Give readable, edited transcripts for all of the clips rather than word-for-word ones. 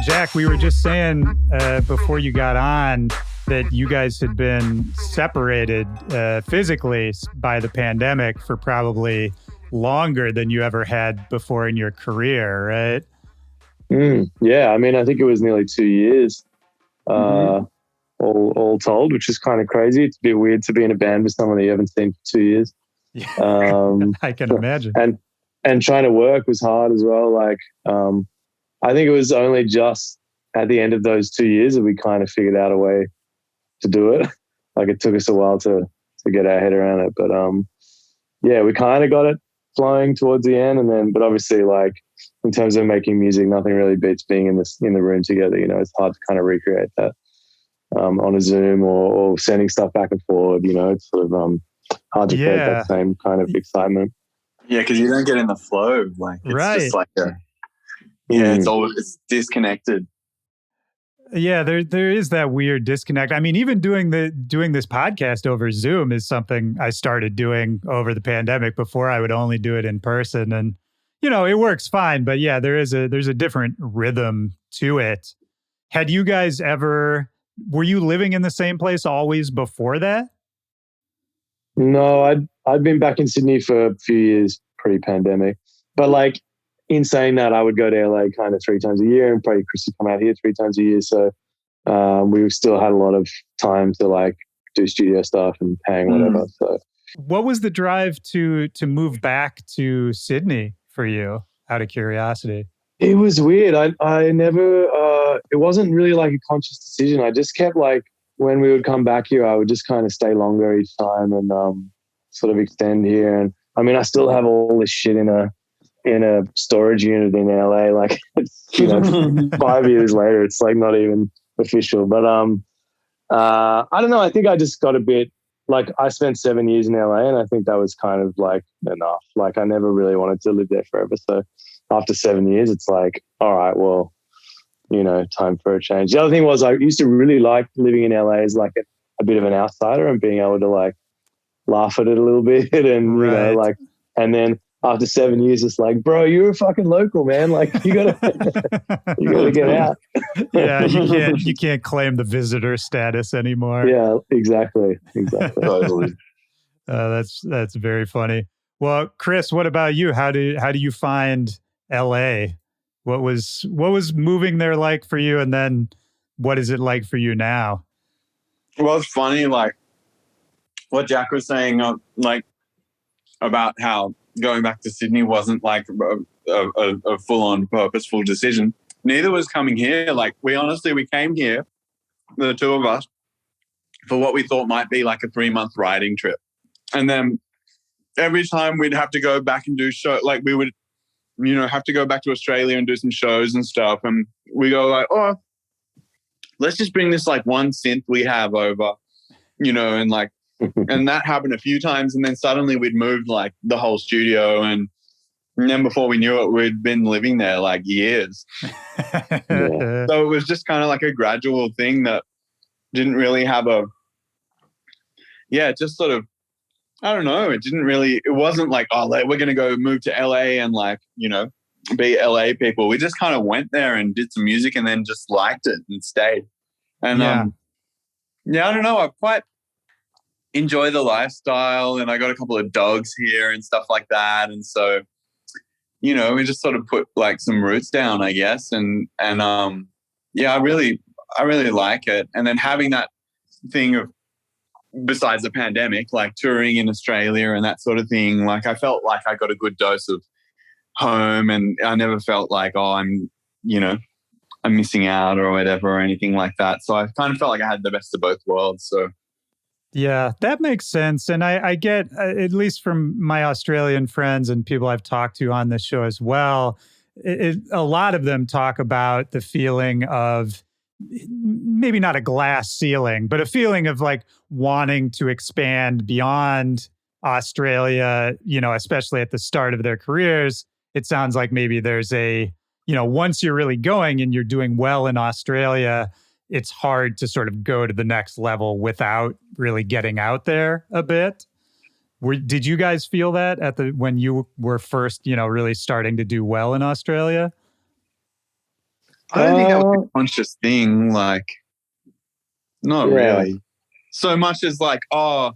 Jack, we were just saying before you got on that you guys had been separated physically by the pandemic for probably longer than you ever had before in your career, right? Yeah, I mean, I think it was nearly 2 years, all told, which is kind of crazy. It's a bit weird to be in a band with someone that you haven't seen for 2 years. I can imagine. And trying to work was hard as well. Like, I think it was only just at the end of those 2 years that we kind of figured out a way to do it. Like, it took us a while to get our head around it, but yeah, we kind of got it flowing towards the end, but obviously, like, in terms of making music, nothing really beats being in the room together. You know, it's hard to kind of recreate that on a Zoom or sending stuff back and forward. You know, it's sort of hard to create that same kind of excitement. Yeah, because you don't get in the flow. Like, it's just like it's disconnected. Yeah, there is that weird disconnect. I mean, even doing this podcast over Zoom is something I started doing over the pandemic. Before, I would only do it in person, and you know, it works fine. But yeah, there's a different rhythm to it. Had you guys were you living in the same place always before that? No, I'd been back in Sydney for a few years pre-pandemic, but like, in saying that, I would go to LA kind of 3 times a year, and probably Chris would come out here 3 times a year. So we still had a lot of time to like do studio stuff and hang, whatever. So, what was the drive to move back to Sydney for you? Out of curiosity. It was weird. I never. It wasn't really like a conscious decision. I just kept like, when we would come back here, I would just kind of stay longer each time and sort of extend here. And I mean, I still have all this shit in a storage unit in LA. Like, it's, you know, 5 years later, it's like not even official. But I don't know. I think I just got a bit like, I spent 7 years in LA, and I think that was kind of like enough. Like, I never really wanted to live there forever. So after 7 years, it's like, all right, well, you know, time for a change. The other thing was, I used to really like living in LA as like a bit of an outsider and being able to like laugh at it a little bit and, you know, like, and then after 7 years, it's like, bro, you're a fucking local, man. Like, you gotta get out. Yeah, you can't claim the visitor status anymore. Yeah, exactly. Totally. That's very funny. Well, Chris, what about you? How do you find LA? What was moving there like for you, and then what is it like for you now? Well, it's funny, like what Jack was saying, like about how going back to Sydney wasn't like a full-on purposeful decision. Neither was coming here. Like, we came here, the two of us, for what we thought might be like a 3-month riding trip. And then every time we'd have to go back and do show, like we would, you know, have to go back to Australia and do some shows and stuff. And we go like, oh, let's just bring this like one synth we have over, you know, and like, and that happened a few times. And then suddenly we'd moved like the whole studio. And then before we knew it, we'd been living there like years. So it was just kind of like a gradual thing that didn't really have just sort of, I don't know. It wasn't like, oh, we're going to go move to LA and like, you know, be LA people. We just kind of went there and did some music and then just liked it and stayed. And I don't know. I quite enjoy the lifestyle, and I got a couple of dogs here and stuff like that. And so, you know, we just sort of put like some roots down, I guess. And I really like it. And then having that thing of, besides the pandemic, like touring in Australia and that sort of thing, like I felt like I got a good dose of home, and I never felt like, oh, I'm missing out or whatever or anything like that. So I kind of felt like I had the best of both worlds. So yeah, that makes sense. And I get, at least from my Australian friends and people I've talked to on this show as well, a lot of them talk about the feeling of maybe not a glass ceiling, but a feeling of like wanting to expand beyond Australia, you know, especially at the start of their careers. It sounds like maybe there's once you're really going and you're doing well in Australia, it's hard to sort of go to the next level without really getting out there a bit. Did you guys feel that when you were first, really starting to do well in Australia? I don't think that was a conscious thing. Like, not really. So much as like, like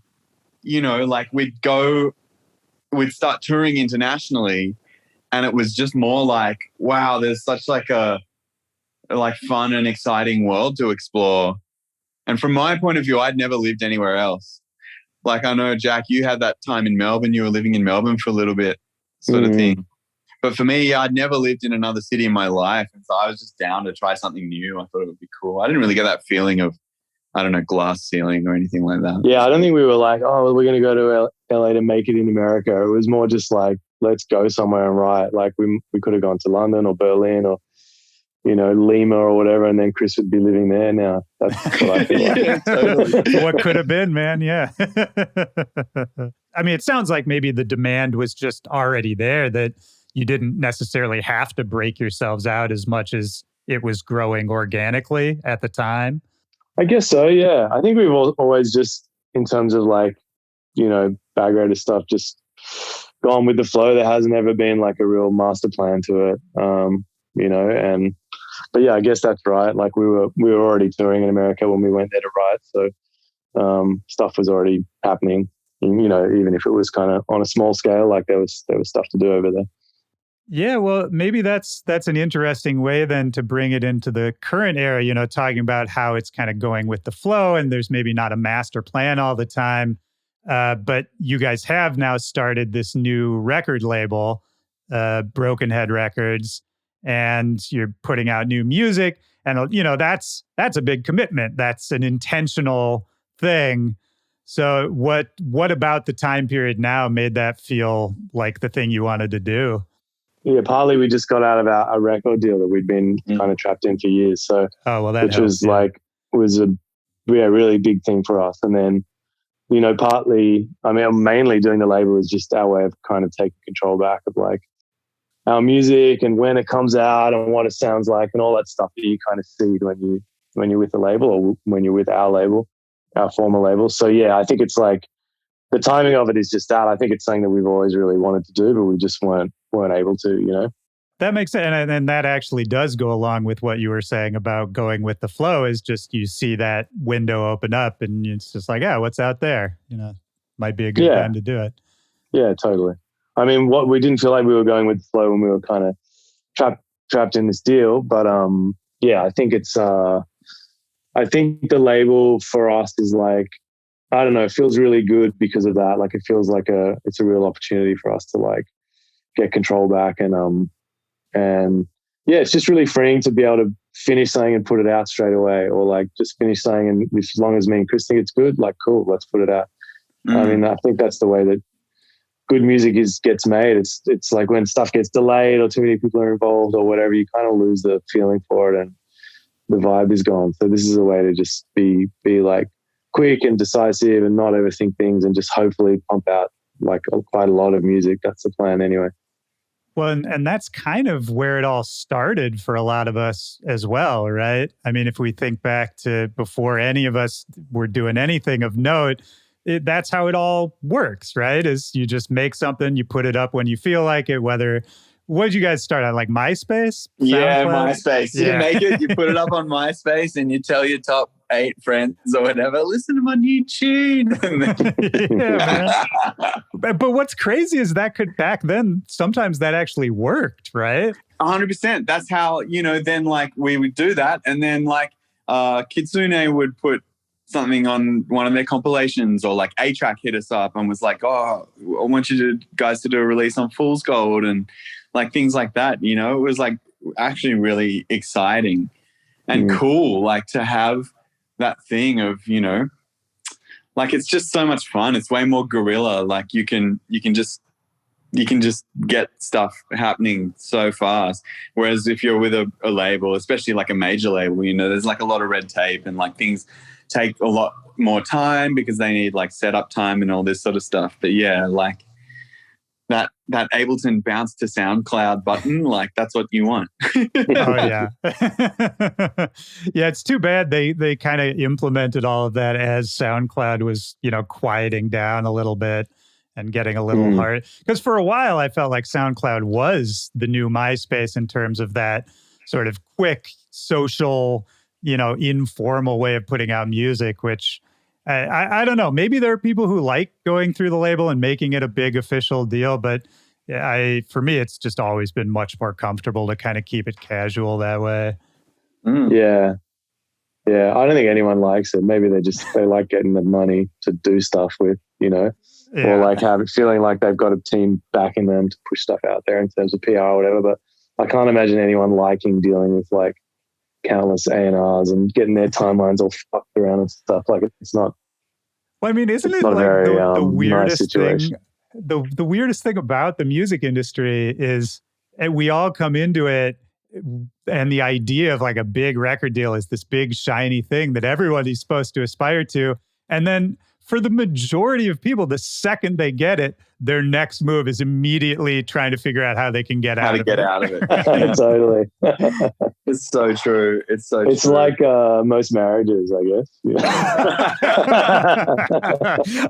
we'd start touring internationally, and it was just more like, wow, there's such like a fun and exciting world to explore. And from my point of view, I'd never lived anywhere else. Like, I know, Jack, you had that time in Melbourne. You were living in Melbourne for a little bit, sort of thing. But for me, I'd never lived in another city in my life. And so I was just down to try something new. I thought it would be cool. I didn't really get that feeling of, I don't know, glass ceiling or anything like that. Yeah, I don't think we were like, oh, we're going to go to LA to make it in America. It was more just like, let's go somewhere and write. Like we could have gone to London or Berlin or, Lima or whatever, and then Chris would be living there now. That's what I feel like. Yeah, totally. What could have been, man. Yeah. I mean, it sounds like maybe the demand was just already there, that you didn't necessarily have to break yourselves out as much as it was growing organically at the time. I guess so, yeah. I think we've always just, in terms of like, bag raider stuff, just gone with the flow. There hasn't ever been like a real master plan to it, but yeah, I guess that's right. Like we were already touring in America when we went there to write. So stuff was already happening, even if it was kind of on a small scale, like there was stuff to do over there. Yeah, well, maybe that's an interesting way then to bring it into the current era, talking about how it's kind of going with the flow and there's maybe not a master plan all the time. But you guys have now started this new record label, Broken Head Records, and you're putting out new music. And, that's a big commitment. That's an intentional thing. So what about the time period now made that feel like the thing you wanted to do? Yeah, partly we just got out of a record deal that we'd been kind of trapped in for years. So, which helps, was a really big thing for us. And then, partly, mainly doing the label is just our way of kind of taking control back of like our music and when it comes out and what it sounds like and all that stuff that you kind of see when you're with the label or when you're with our label, our former label. So yeah, I think it's like the timing of it is just that. I think it's something that we've always really wanted to do, but we just weren't able to, That makes sense. And that actually does go along with what you were saying about going with the flow, is just you see that window open up and it's just like, what's out there? Might be a good time to do it. Yeah, totally. I mean, we didn't feel like we were going with the flow when we were kind of trapped in this deal. But I think it's, I think the label for us is like, I don't know, it feels really good because of that. Like it feels like it's a real opportunity for us to like get control back and yeah, it's just really freeing to be able to finish something and put it out straight away, or like just finish something and as long as me and Chris think it's good, like cool, let's put it out. I mean, I think that's the way that good music gets made. It's like when stuff gets delayed or too many people are involved or whatever, you kind of lose the feeling for it and the vibe is gone. So this is a way to just be like quick and decisive and not overthink things and just hopefully pump out like quite a lot of music. That's the plan anyway. Well, and that's kind of where it all started for a lot of us as well, right? I mean, if we think back to before any of us were doing anything of note, that's how it all works, right? Is you just make something, you put it up when you feel like it, what did you guys start on, like MySpace? Yeah, SoundCloud? MySpace. You make it, you put it up on MySpace and you tell your top 8 friends or whatever, listen to my new tune. Yeah, man. But what's crazy is that back then, sometimes that actually worked, right? 100%. That's how, then like we would do that. And then like Kitsune would put something on one of their compilations, or like A-Track hit us up and was like, oh, I want you guys to do a release on Fool's Gold and like things like that. It was like actually really exciting and cool, like to have that thing of, like it's just so much fun. It's way more guerrilla. Like you can just get stuff happening so fast. Whereas if you're with a label, especially like a major label, there's like a lot of red tape and like things take a lot more time because they need like setup time and all this sort of stuff. But yeah, like that Ableton bounce to SoundCloud button, like that's what you want. Oh yeah. Yeah, it's too bad they kind of implemented all of that as SoundCloud was, quieting down a little bit and getting a little hard. Because for a while I felt like SoundCloud was the new MySpace in terms of that sort of quick social, informal way of putting out music, which I don't know. Maybe there are people who like going through the label and making it a big official deal, but for me, it's just always been much more comfortable to kind of keep it casual that way. Yeah. Yeah. I don't think anyone likes it. Maybe they like getting the money to do stuff with, or like feeling like they've got a team backing them to push stuff out there in terms of PR or whatever. But I can't imagine anyone liking dealing with like countless A&Rs and getting their timelines all fucked around and stuff. Like it's not. Well, I mean, isn't it like very, the weirdest nice thing? The weirdest thing about the music industry is we all come into it, and the idea of like a big record deal is this big shiny thing that everybody's supposed to aspire to, and then for the majority of people, the second they get it, their next move is immediately trying to figure out how they can get out of it. Totally. It's so true. It's true. Like most marriages, I guess. Yeah.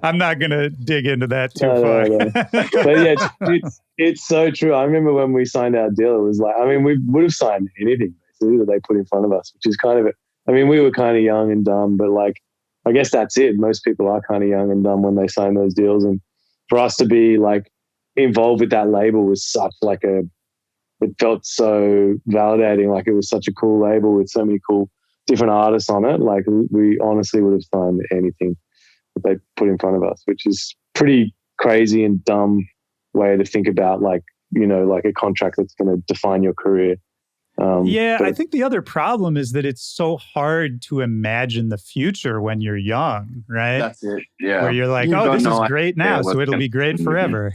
I'm not going to dig into that too far. No. But yeah, it's so true. I remember when we signed our deal, it was like, I mean, we would have signed anything basically that they put in front of us, which is kind of, we were kind of young and dumb, but like, I guess that's it. Most people are kind of young and dumb when they sign those deals. And for us to be like involved with that label was such like it felt so validating. Like it was such a cool label with so many cool different artists on it. Like we honestly would have signed anything that they put in front of us, which is pretty crazy and dumb way to think about like, like a contract that's going to define your career. I think the other problem is that it's so hard to imagine the future when you're young, right? That's it. Yeah. Where you're like, this is great now, so it'll be great forever.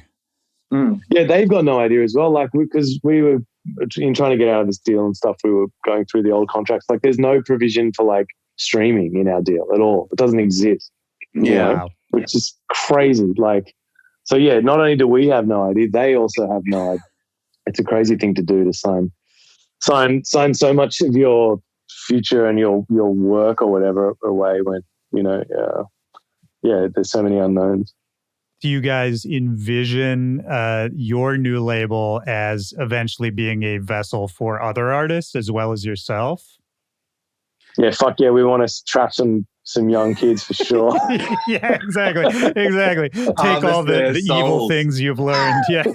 Yeah, they've got no idea as well. Like, because we were in trying to get out of this deal and stuff, we were going through the old contracts. Like, there's no provision for like streaming in our deal at all. It doesn't exist. Which is crazy. Like, so yeah, not only do we have no idea, they also have no idea. It's a crazy thing to do to sign so much of your future and your work or whatever away when, there's so many unknowns. Do you guys envision your new label as eventually being a vessel for other artists as well as yourself? Yeah, fuck yeah. We want to trap some young kids for sure. Yeah, exactly. Take all the evil things you've learned. Yeah.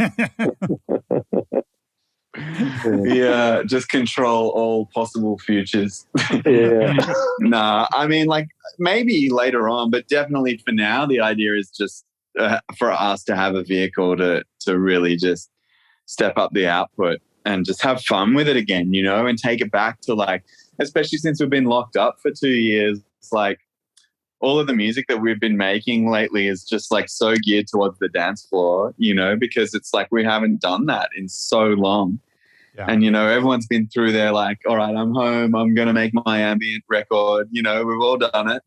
Yeah, just control all possible futures. Yeah. Nah, I mean, like maybe later on, but definitely for now, the idea is just for us to have a vehicle to really just step up the output and just have fun with it again, and take it back to like, especially since we've been locked up for 2 years, it's like all of the music that we've been making lately is just like so geared towards the dance floor, because it's like we haven't done that in so long. Yeah. And, everyone's been through there like, all right, I'm home. I'm going to make my ambient record. We've all done it.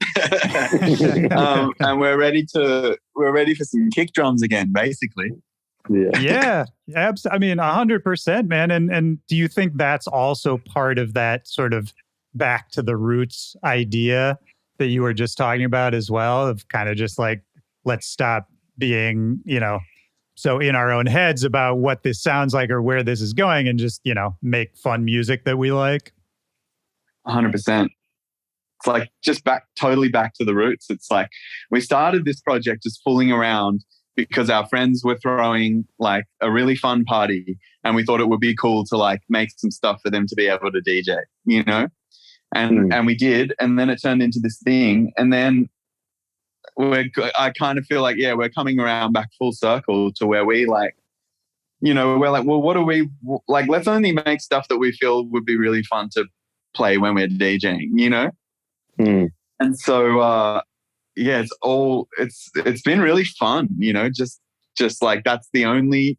And we're ready for some kick drums again, basically. Yeah. I mean, 100%, man. And do you think that's also part of that sort of back to the roots idea that you were just talking about as well, of kind of just like, let's stop being, so in our own heads about what this sounds like or where this is going and just, make fun music that we like? 100%. It's like just totally back to the roots. It's like we started this project just fooling around because our friends were throwing like a really fun party and we thought it would be cool to like make some stuff for them to be able to DJ, and we did. And then it turned into this thing. And then I kind of feel like, we're coming around back full circle to where we like, we're like, well, what do we like? Let's only make stuff that we feel would be really fun to play when we're DJing, And so, it's been really fun, just like that's the only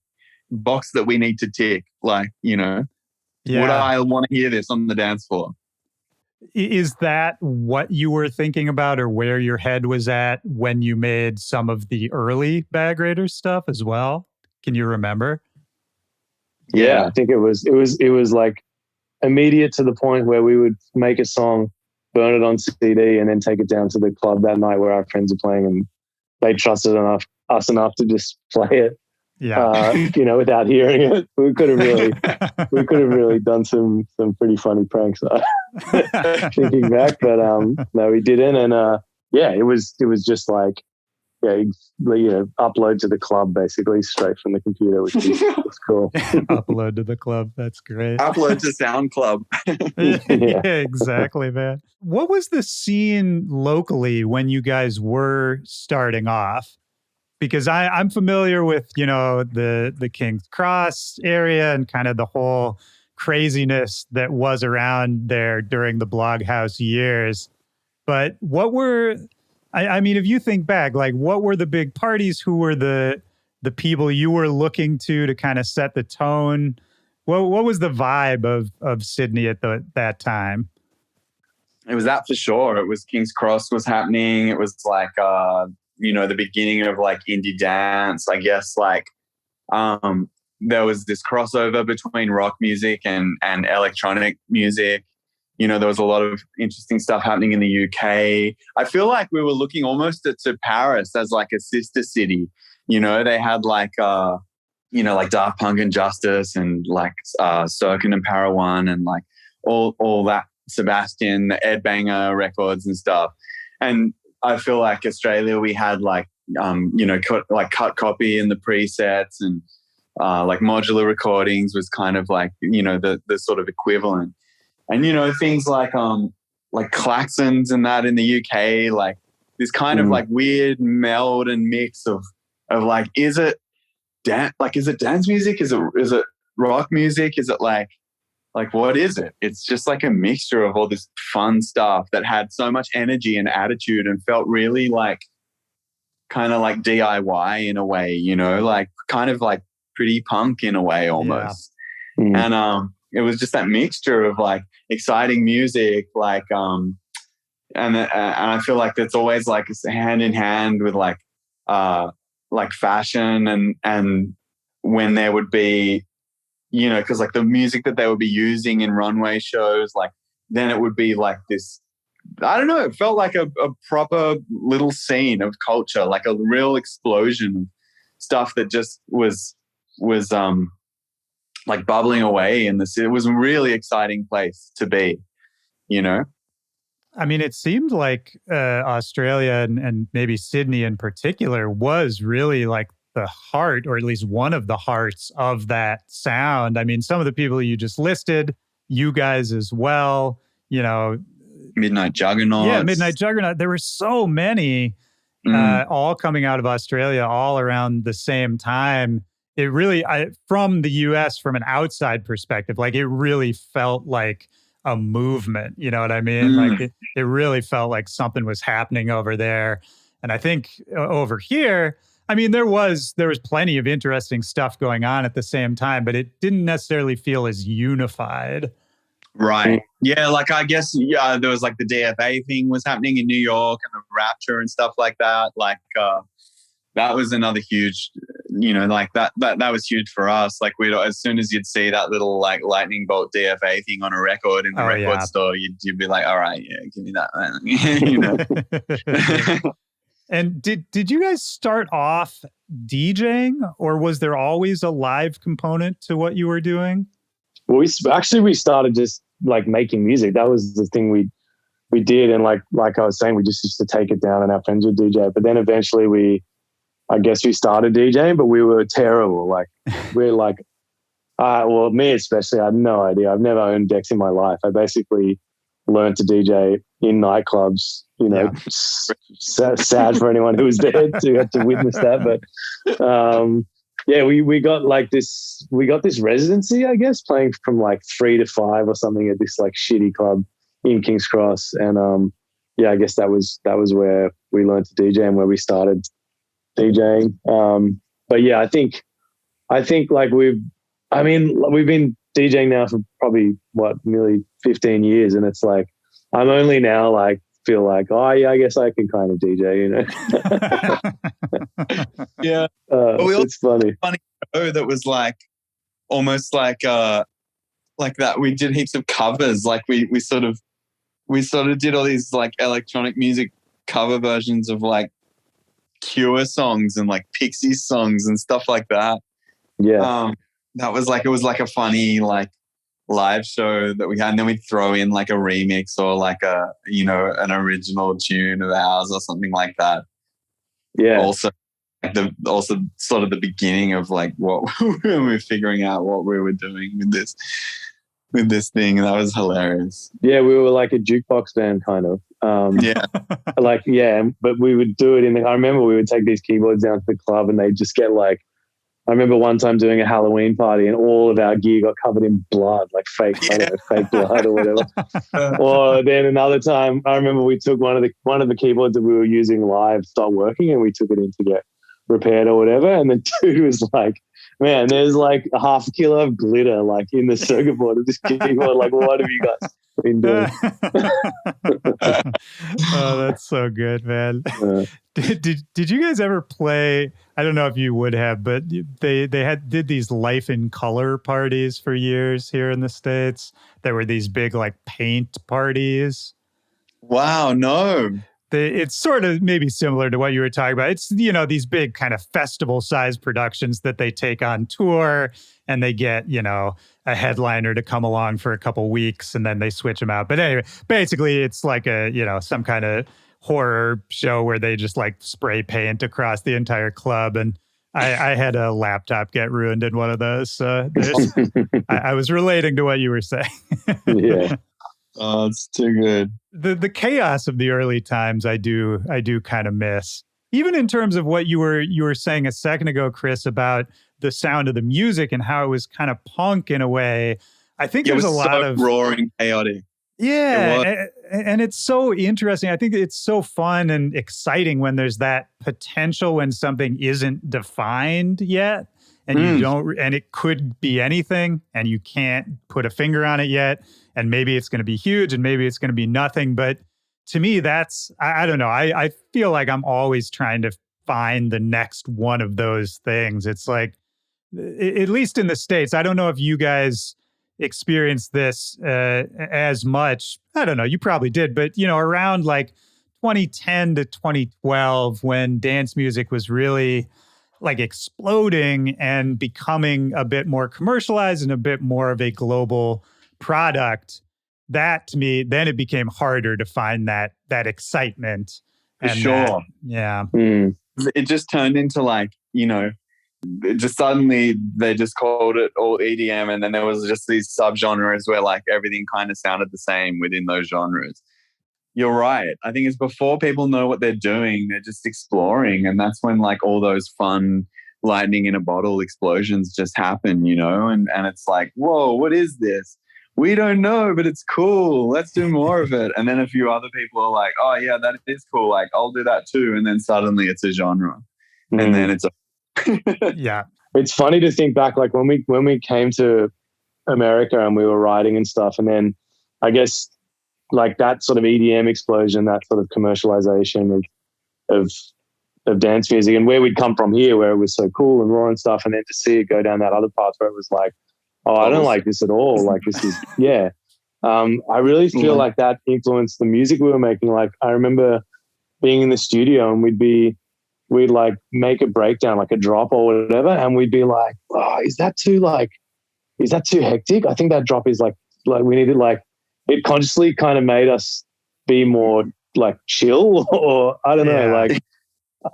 box that we need to tick. Like, would I want to hear this on the dance floor? Is that what you were thinking about or where your head was at when you made some of the early Bag Raiders stuff as well? Can you remember? Yeah, I think it was like immediate to the point where we would make a song, burn it on CD, and then take it down to the club that night where our friends are playing, and they trusted us enough to just play it. Yeah. Without hearing it. We could have really done some pretty funny pranks thinking back, but no, we didn't. And it was just like, upload to the club basically straight from the computer, which was cool. Upload to the club. That's great. Upload to Sound Club. Yeah, exactly, man. What was the scene locally when you guys were starting off? Because I'm familiar with, the King's Cross area and kind of the whole craziness that was around there during the Bloghouse years. But what were, I mean, if you think back, like what were the big parties? Who were the people you were looking to kind of set the tone? What was the vibe of Sydney at that time? It was that for sure. It was King's Cross was happening. It was like, the beginning of like indie dance, I guess. Like, there was this crossover between rock music and electronic music. There was a lot of interesting stuff happening in the UK. I feel like we were looking almost to Paris as like a sister city. They had like, like Daft Punk and Justice and like Sirkin and Parawan and like all that Sebastian, the Ed Banger records and stuff. And I feel like Australia, we had like, cut copy in the presets and like modular recordings was kind of like, the sort of equivalent. And, things like klaxons and that in the UK, like this kind of like weird meld and mix of like, is it dance music? Is it rock music? Is it like what is it? It's just like a mixture of all this fun stuff that had so much energy and attitude and felt really like kind of like DIY in a way, like kind of like pretty punk in a way almost. Yeah. And it was just that mixture of like exciting music, like and I feel like that's always like hand in hand with like fashion and when there would be, because like the music that they would be using in runway shows, like then it would be like this, I don't know, it felt like a proper little scene of culture, like a real explosion of stuff that just was like bubbling away in this. It was a really exciting place to be, I mean, it seemed like Australia and maybe Sydney in particular was really like the heart, or at least one of the hearts of that sound. I mean, some of the people you just listed, you guys as well, Midnight Juggernaut. Yeah, Midnight Juggernaut. There were so many all coming out of Australia all around the same time. It really, from the US, from an outside perspective, like it really felt like a movement. You know what I mean? Like it really felt like something was happening over there. And I think over here, I mean, there was plenty of interesting stuff going on at the same time, but it didn't necessarily feel as unified. Right. Yeah, like I guess there was like the DFA thing was happening in New York and the Rapture and stuff like that. Like that was another huge, like that was huge for us. Like as soon as you'd see that little like lightning bolt DFA thing on a record in the record store, you'd be like, all right, yeah, give me that. And did you guys start off DJing, or was there always a live component to what you were doing? Well, we started just like making music. That was the thing we did, and like I was saying, we just used to take it down and our friends would DJ. But then eventually I guess we started DJing, but we were terrible. Like we're like, well, me especially, I had no idea. I've never owned decks in my life. I basically learned to DJ in nightclubs. Sad for anyone who was there to witness that. But we got like this. We got this residency, I guess, playing from like 3 to 5 or something at this like shitty club in King's Cross, and I guess that was where we learned to DJ and where we started DJing. But yeah, I think like we've been DJing now for probably nearly 15 years, and it's like I'm only now like feel like, oh yeah, I guess I can kind of DJ, Yeah. It's funny show that was like almost like that. We did heaps of covers. Like we sort of did all these like electronic music cover versions of like Cure songs and like Pixies songs and stuff like that. Yeah. That was like, it was like a funny like live show that we had, and then we'd throw in like a remix or like a, you know, an original tune of ours or something like that. Yeah. Also sort of the beginning of like what we were figuring out what we were doing with this thing. That was hilarious. Yeah, we were like a jukebox band kind of. Yeah. Like, yeah, but we would do it I remember we would take these keyboards down to the club and they'd just get like, I remember one time doing a Halloween party and all of our gear got covered in blood, like fake, I don't know, fake blood or whatever. Or then another time, I remember we took one of the keyboards that we were using live stopped working and we took it in to get repaired or whatever. And the dude was like, man, there's like a half a kilo of glitter like in the circuit board of this keyboard. Like, what have you guys been doing? Oh, that's so good, man. Did you guys ever play? I don't know if you would have, but they did these Life in Color parties for years here in the States. There were these big like paint parties. Wow, no. It's sort of maybe similar to what you were talking about. It's, you know, these big kind of festival size productions that they take on tour and they get, you know, a headliner to come along for a couple weeks and then they switch them out. But anyway, basically it's like a, you know, some kind of horror show where they just like spray paint across the entire club. And I had a laptop get ruined in one of those. So I was relating to what you were saying. Yeah. Oh, it's too good. The chaos of the early times I do kind of miss. Even in terms of what you were saying a second ago, Chris, about the sound of the music and how it was kind of punk in a way. I think there's a lot of roaring, chaotic. Yeah, and it's so interesting. I think it's so fun and exciting when there's that potential when something isn't defined yet. And you don't, and it could be anything, and you can't put a finger on it yet. And maybe it's going to be huge, and maybe it's going to be nothing. But to me, that's, I don't know. I feel like I'm always trying to find the next one of those things. It's like, at least in the States, I don't know if you guys experienced this as much. I don't know. You probably did, but you know, around like 2010 to 2012, when dance music was really like exploding and becoming a bit more commercialized and a bit more of a global product, that to me, then it became harder to find that excitement. For sure. Yeah. It just turned into like, you know, just suddenly they just called it all EDM, and then there was just these subgenres where like everything kind of sounded the same within those genres. You're right. I think it's before people know what they're doing, they're just exploring. And that's when like all those fun lightning in a bottle explosions just happen, you know? And it's like, whoa, what is this? We don't know, but it's cool. Let's do more of it. And then a few other people are like, oh yeah, that is cool. Like I'll do that too. And then suddenly it's a genre. And then it's yeah. It's funny to think back, like when we came to America and we were writing and stuff, and then I guess like that sort of EDM explosion, that sort of commercialization of dance music, and where we'd come from here, where it was so cool and raw and stuff, and then to see it go down that other path where it was like, oh, I don't like this at all. Like this is, yeah. I really feel like that influenced the music we were making. Like I remember being in the studio and we'd like make a breakdown, like a drop or whatever, and we'd be like, oh, is that too hectic? I think that drop is like we needed like, it consciously kind of made us be more like chill, or I don't know, like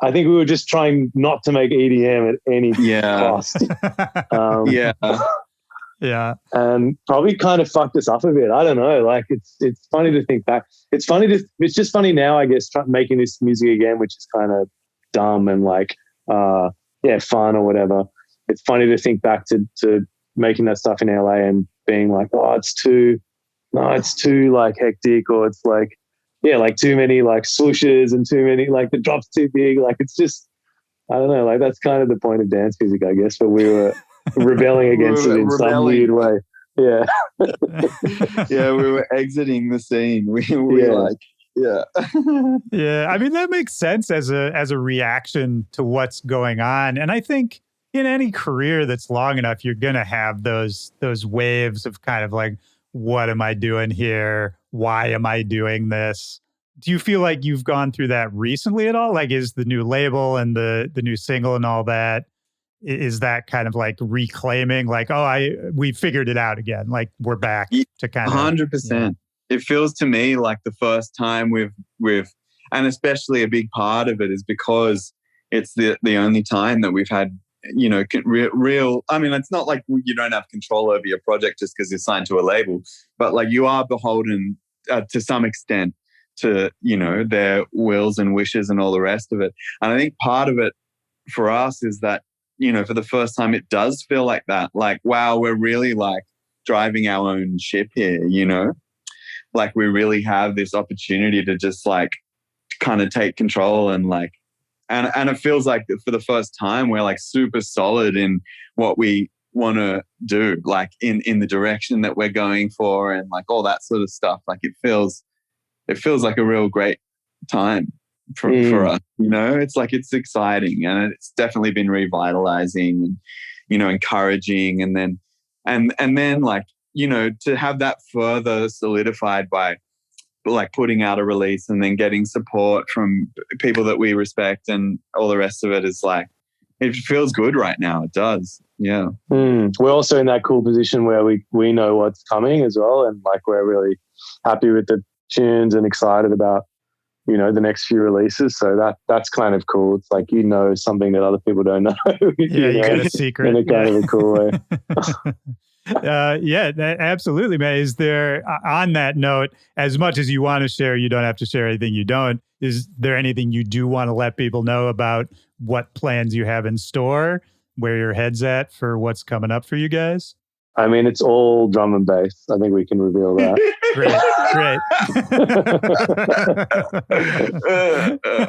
I think we were just trying not to make EDM at any cost. Yeah. And probably kind of fucked us up a bit. I don't know. Like it's funny to think back. It's just funny now, I guess, making this music again, which is kind of dumb and like, fun or whatever. It's funny to think back to making that stuff in LA and being like, oh, it's too like hectic, or it's like, like too many like swooshes and too many, like the drop's too big. Like it's just, I don't know, like that's kind of the point of dance music, I guess, but we were rebelling against it in some weird way. Yeah. Yeah, we were exiting the scene. We like, yeah. I mean, that makes sense as a reaction to what's going on. And I think in any career that's long enough, you're going to have those waves of kind of like, what am I doing here? Why am I doing this? Do you feel like you've gone through that recently at all? Like, is the new label and the new single and all that, is that kind of like reclaiming, like, oh, we figured it out again, like we're back to kind of 100%. It feels to me like the first time we've and especially a big part of it is because it's the only time that we've had, you know, real. I mean, it's not like you don't have control over your project just because you're signed to a label, but like you are beholden to some extent to, you know, their wills and wishes and all the rest of it. And I think part of it for us is that, you know, for the first time, it does feel like that. Like, wow, we're really like driving our own ship here, you know? Like we really have this opportunity to just like kind of take control and like, and it feels like for the first time, we're like super solid in what we want to do, like in the direction that we're going for and like all that sort of stuff. Like it feels like a real great time for us, you know. It's like it's exciting and it's definitely been revitalizing and, you know, encouraging, and then like, you know, to have that further solidified by like putting out a release and then getting support from people that we respect and all the rest of it is like, it feels good right now. It does. Yeah. We're also in that cool position where we know what's coming as well, and like we're really happy with the tunes and excited about, you know, the next few releases. So that's kind of cool. It's like, you know, something that other people don't know. Yeah, you got a secret. In a kind of a cool way. Yeah, absolutely, man. Is there, on that note, as much as you want to share, you don't have to share anything you don't. Is there anything you do want to let people know about what plans you have in store, where your head's at for what's coming up for you guys? I mean, it's all drum and bass. I think we can reveal that. Great.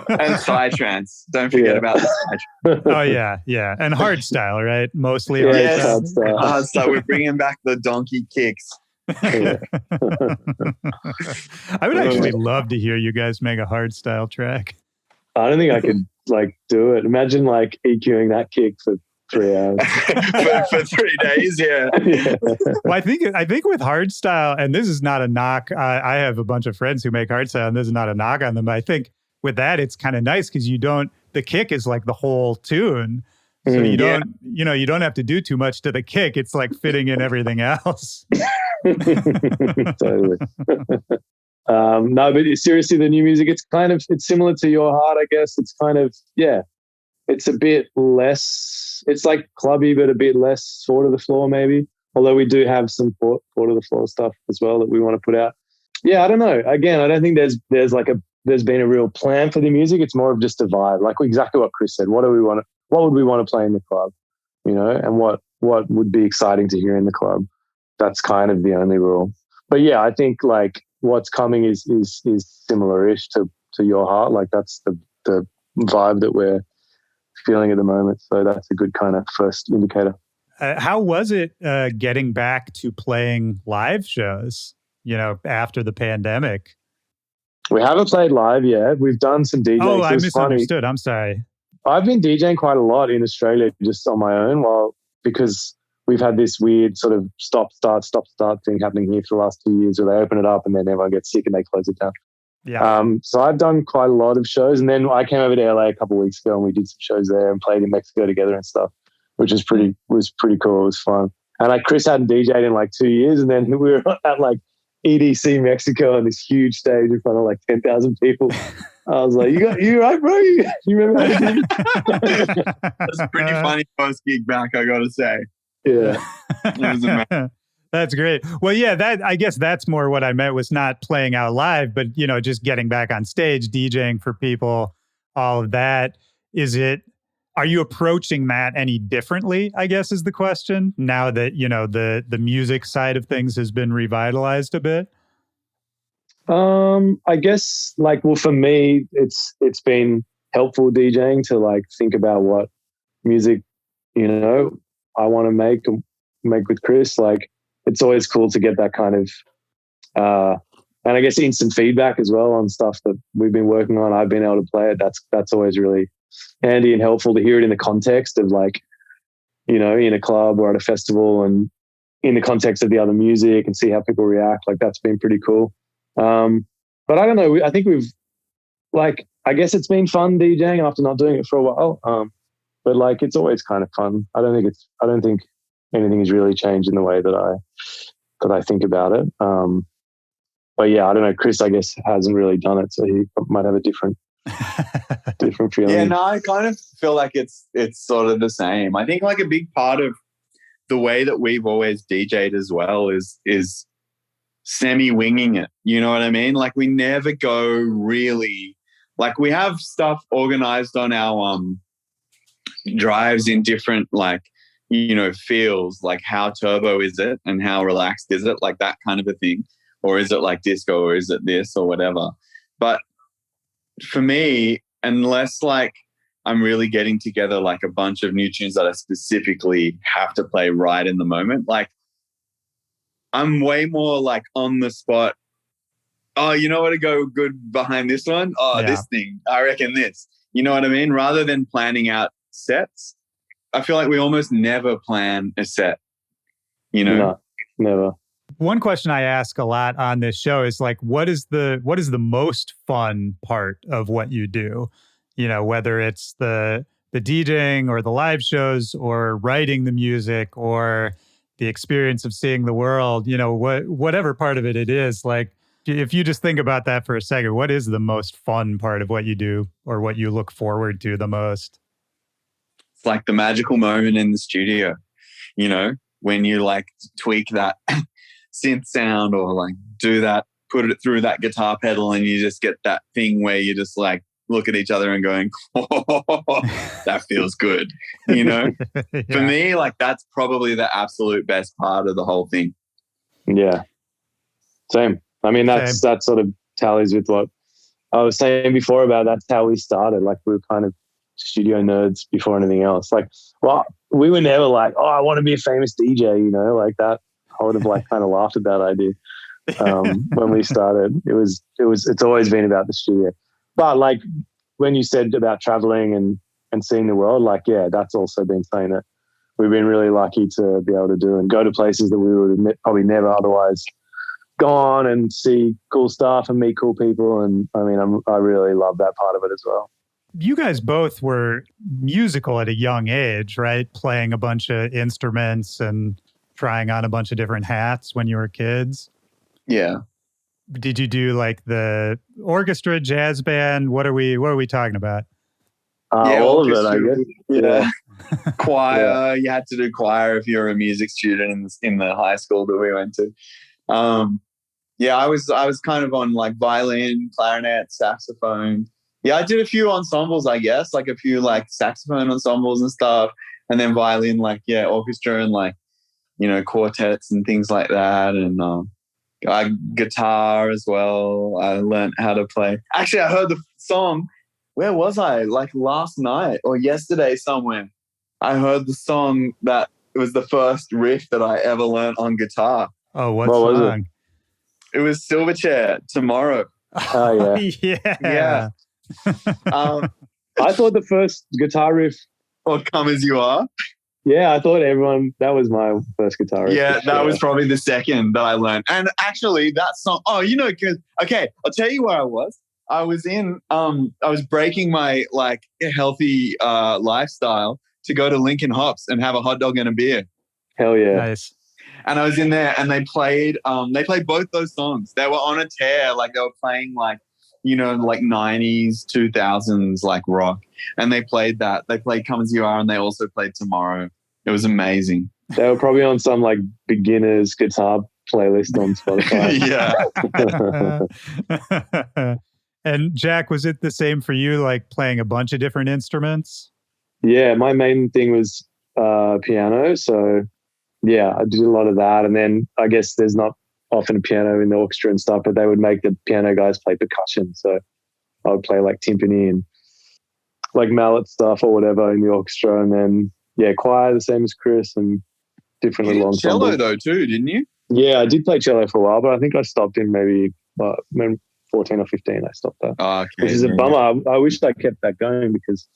And psytrance. Don't forget about the psytrance. Oh, yeah. And hardstyle, right? Mostly hardstyle. Hardstyle. We're bringing back the donkey kicks. I would actually love to hear you guys make a hardstyle track. I don't think I could like do it. Imagine like EQing that kick for 3 hours. for 3 days, yeah. Well, I think with hardstyle, and this is not a knock. I have a bunch of friends who make hardstyle, and this is not a knock on them. But I think with that, it's kind of nice because the kick is like the whole tune. So you don't, you don't have to do too much to the kick. It's like fitting in everything else. Totally. No, but seriously, the new music, it's similar to Your Heart, I guess. It's kind of, it's a bit less, it's like clubby, but a bit less four to the floor maybe. Although we do have some four to the floor stuff as well that we want to put out. Yeah, I don't know. Again, I don't think there's been a real plan for the music. It's more of just a vibe, like exactly what Chris said. What would we want to play in the club, and what would be exciting to hear in the club. That's kind of the only rule. But yeah, I think like what's coming is similar-ish to Your Heart. Like that's the vibe that we're feeling at the moment. So that's a good kind of first indicator. How was it getting back to playing live shows, after the pandemic? We haven't played live yet. We've done some DJing. Oh, I misunderstood. Funny. I'm sorry. I've been DJing quite a lot in Australia just on my own because we've had this weird sort of stop-start thing happening here for the last 2 years where they open it up and then everyone gets sick and they close it down. Yeah. So I've done quite a lot of shows, and then I came over to LA a couple of weeks ago and we did some shows there and played in Mexico together and stuff, which was pretty cool. It was fun. And like Chris hadn't DJed in like 2 years, and then we were at like EDC Mexico on this huge stage in front of like 10,000 people. I was like, you right, bro? You remember how to do it? That's a pretty funny first gig back, I gotta say. Yeah. That's great. Well, yeah, I guess that's more what I meant, was not playing out live, but, just getting back on stage, DJing for people, all of that. Are you approaching that any differently, I guess is the question, now that, the music side of things has been revitalized a bit? I guess for me, it's been helpful DJing to like think about what music, I want to make with Chris. Like, it's always cool to get that kind of, and I guess instant feedback as well on stuff that we've been working on. I've been able to play it. That's always really handy and helpful to hear it in the context of like, in a club or at a festival and in the context of the other music and see how people react. Like that's been pretty cool. But I don't know. I think we've I guess it's been fun DJing after not doing it for a while. But like, it's always kind of fun. I don't think anything has really changed in the way that I think about it. But yeah, I don't know. Chris, I guess, hasn't really done it, so he might have a different feeling. Yeah, no, I kind of feel like it's sort of the same. I think like a big part of the way that we've always DJ'd as well is semi-winging it. You know what I mean? Like we never go really, like we have stuff organized on our drives in different feels, like how turbo is it and how relaxed is it, like that kind of a thing. Or is it like disco or is it this or whatever? But for me, unless like I'm really getting together like a bunch of new tunes that I specifically have to play right in the moment, like I'm way more like on the spot. Oh, you know what to go good behind this one? Oh, yeah. This thing, I reckon this. You know what I mean? Rather than planning out sets, I feel like we almost never plan a set, No, never. One question I ask a lot on this show is like, what is the most fun part of what you do? Whether it's the DJing or the live shows or writing the music or the experience of seeing the world, whatever part of it is. Like, if you just think about that for a second, what is the most fun part of what you do or what you look forward to the most? It's like the magical moment in the studio, when you like tweak that synth sound or like do that, put it through that guitar pedal and you just get that thing where you just like look at each other and going, oh, that feels good. Yeah. For me, like that's probably the absolute best part of the whole thing. Yeah. Same. I mean, that sort of tallies with what I was saying before about that's how we started. Like we were kind of studio nerds before anything else. Like, well, we were never like, oh, I want to be a famous DJ, like that. I would have like kind of laughed at that idea when we started. It's always been about the studio. But like when you said about traveling and seeing the world, like, yeah, that's also been something that we've been really lucky to be able to do and go to places that we would have probably never otherwise gone and see cool stuff and meet cool people. And I mean, I really love that part of it as well. You guys both were musical at a young age, right? Playing a bunch of instruments and trying on a bunch of different hats when you were kids. Yeah. Did you do like the orchestra, jazz band? What are we talking about? All of it, I guess. Yeah. Choir. Yeah. You had to do choir if you were a music student in the high school that we went to. I was kind of on like violin, clarinet, saxophone. Yeah, I did a few ensembles, I guess, like a few like saxophone ensembles and stuff, and then violin, like orchestra and like quartets and things like that, and guitar as well. I learned how to play. Actually, I heard the song. Where was I? Like last night or yesterday somewhere. I heard the song that it was the first riff that I ever learned on guitar. Oh, what song? It was Silverchair, Tomorrow. Oh, yeah. Yeah. I thought the first guitar riff... Or Come As You Are. Yeah, I thought that was my first guitar riff. Yeah, that was probably the second that I learned. And actually that song, because, okay, I'll tell you where I was. I was I was breaking my like healthy lifestyle to go to Lincoln Hops and have a hot dog and a beer. Hell yeah. Nice. And I was in there and they played both those songs. They were on a tear, like they were playing like, like 90s, 2000s, like rock. And they played that. They played Come As You Are and they also played Tomorrow. It was amazing. They were probably on some like beginner's guitar playlist on Spotify. Yeah. And Jack, was it the same for you, like playing a bunch of different instruments? Yeah, my main thing was piano. So yeah, I did a lot of that. And then I guess there's not often a piano in the orchestra and stuff, but they would make the piano guys play percussion. So I would play like timpani and like mallet stuff or whatever in the orchestra. And then, choir, the same as Chris, and different little ensembles. Cello though too, didn't you? Yeah, I did play cello for a while, but I think I stopped in maybe 14 or 15. I stopped that, okay, which is a bummer. I wish I kept that going because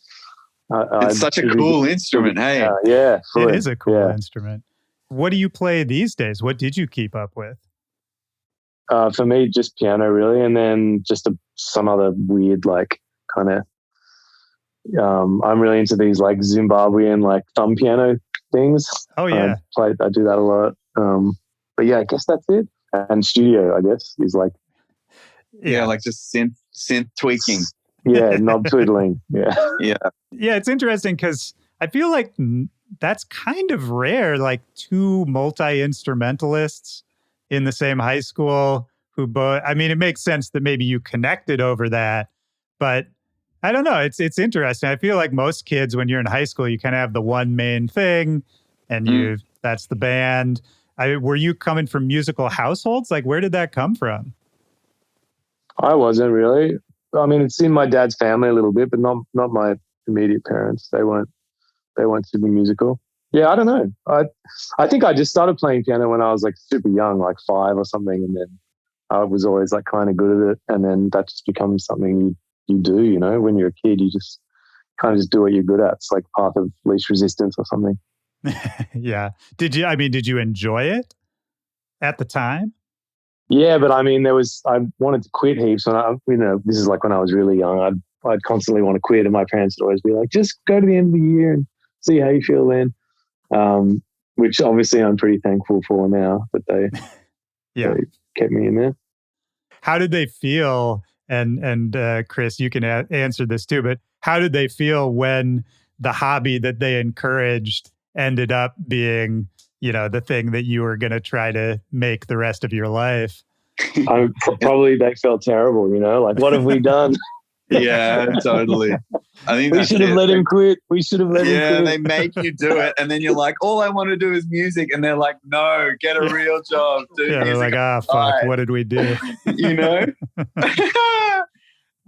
It's such a cool instrument. Hey, yeah, it is a cool instrument. What do you play these days? What did you keep up with? For me, just piano really, and then just some other weird like kind of. I'm really into these like Zimbabwean like thumb piano things. Oh yeah, I do that a lot. But yeah, I guess that's it. And studio, I guess, is like like just synth tweaking. Yeah, knob twiddling. Yeah. Yeah, it's interesting because I feel like that's kind of rare, like two multi-instrumentalists in the same high school who both, I mean, it makes sense that maybe you connected over that, but I don't know. It's interesting. I feel like most kids, when you're in high school, you kind of have the one main thing and that's the band. Were you coming from musical households? Like, where did that come from? I wasn't really. I mean, it's in my dad's family a little bit, but not my immediate parents. They weren't super musical. Yeah, I don't know. I think I just started playing piano when I was like super young, like 5 or something, and then I was always like kind of good at it, and then that just becomes something you do. You know, when you're a kid, you just kind of just do what you're good at. It's like path of least resistance or something. Yeah. Did you enjoy it at the time? Yeah, but I mean, I wanted to quit heaps, and this is like when I was really young. I'd constantly want to quit, and my parents would always be like, "Just go to the end of the year and see how you feel then." Which obviously I'm pretty thankful for now, but they kept me in there. How did they feel? And Chris, you can answer this too, but how did they feel when the hobby that they encouraged ended up being, the thing that you were going to try to make the rest of your life? Probably they felt terrible, like, what have we done? Yeah, totally. I think we should have let him quit. We should have let him quit. Yeah, they make you do it, and then you're like, all I want to do is music, and they're like, no, get a real job. Do music. They're like, fuck, what did we do?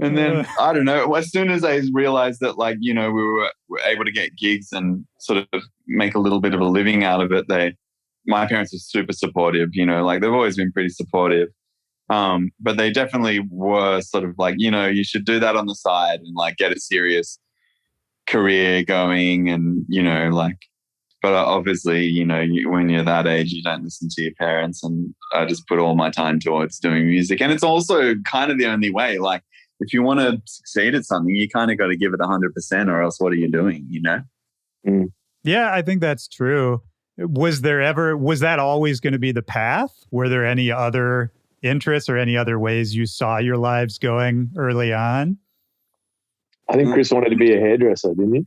And then, I don't know, as soon as I realized that, like, we were able to get gigs and sort of make a little bit of a living out of it, my parents are super supportive, like they've always been pretty supportive. But they definitely were sort of like, you should do that on the side and like get a serious career going. And, but obviously, when you're that age, you don't listen to your parents. And I just put all my time towards doing music. And it's also kind of the only way. Like, if you want to succeed at something, you kind of got to give it 100%, or else what are you doing, Yeah, I think that's true. Was that always going to be the path? Were there any other interests or any other ways you saw your lives going early on? I think Chris wanted to be a hairdresser, didn't he?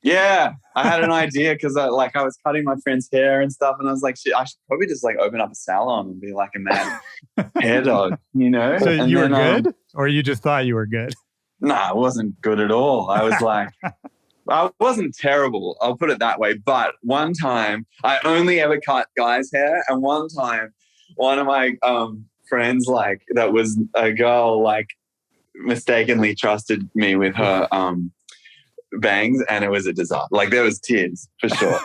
Yeah, I had an idea because I was cutting my friend's hair and stuff, and I was like, shit, I should probably just like open up a salon and be like a mad hair dog, So and you were good, or you just thought you were good? No, I wasn't good at all. I was like, I wasn't terrible, I'll put it that way. But one time, I only ever cut guys' hair, and one time, one of my friends, like, that was a girl, like, mistakenly trusted me with her bangs, and it was a disaster. Like, there was tears for sure.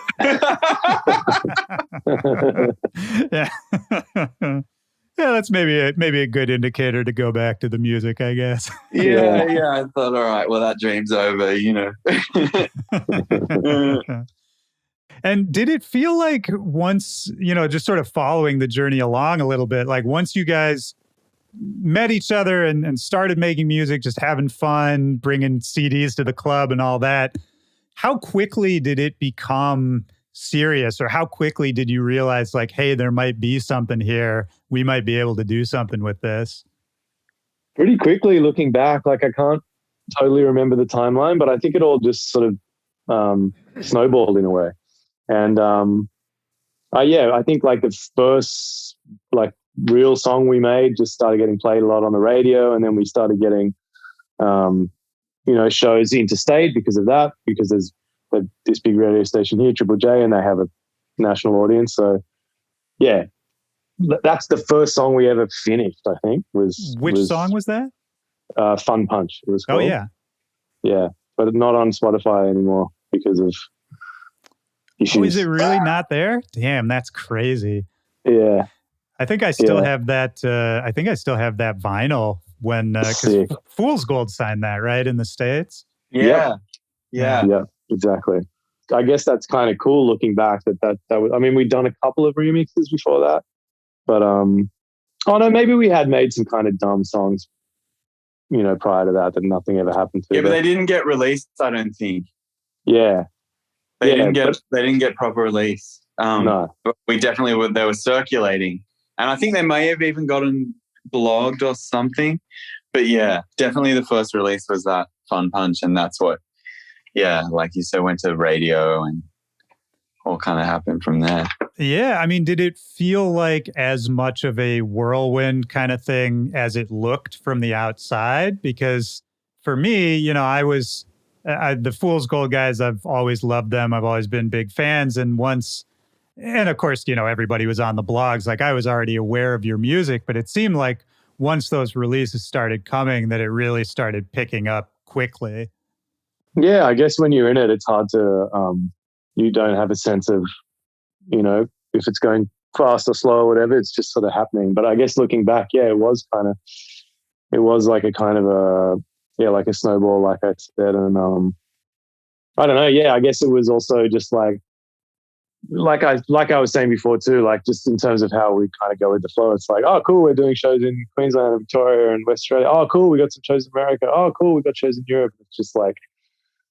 Yeah. Yeah, that's maybe a good indicator to go back to the music, I guess. Yeah. I thought, all right, well, that dream's over, And did it feel like once, just sort of following the journey along a little bit, like once you guys met each other and started making music, just having fun, bringing CDs to the club and all that, how quickly did it become serious, or how quickly did you realize, like, hey, there might be something here, we might be able to do something with this? Pretty quickly, looking back. Like, I can't totally remember the timeline, but I think it all just sort of snowballed in a way. And I think like the first like real song we made just started getting played a lot on the radio, and then we started getting shows interstate because of that, because there's this big radio station here, Triple J, and they have a national audience. So yeah, that's the first song we ever finished, I think. Which song was that? Fun Punch, it was called. Oh yeah, but not on Spotify anymore because of issues. Oh, is it really not there? Damn, that's crazy. Yeah, I think I still have that. I think I still have that vinyl when because Fool's Gold signed that, right, in the States. Yeah. Yeah. Yeah, exactly. I guess that's kind of cool looking back that was, I mean, we'd done a couple of remixes before that, but oh no, maybe we had made some kind of dumb songs, prior to that nothing ever happened to. Yeah, but they didn't get released, I don't think. Yeah. They didn't get proper release. No. But we definitely they were circulating. And I think they may have even gotten blogged or something. But yeah, definitely the first release was that Fun Punch, and that's what, like you said, went to radio and all kind of happened from there. Yeah, I mean, did it feel like as much of a whirlwind kind of thing as it looked from the outside? Because for me, I was the Fool's Gold guys. I've always loved them. I've always been big fans. And of course, everybody was on the blogs. Like I was already aware of your music, but it seemed like once those releases started coming, that it really started picking up quickly. Yeah, I guess when you're in it, it's hard to, you don't have a sense of, if it's going fast or slow or whatever, it's just sort of happening. But I guess looking back, it was like a kind of like a snowball, like I said. And I don't know. Yeah, I guess it was also just like I was saying before too, like just in terms of how we kind of go with the flow. It's like, oh, cool, we're doing shows in Queensland and Victoria and West Australia. Oh, cool, we got some shows in America. Oh, cool, we got shows in Europe. It's just like,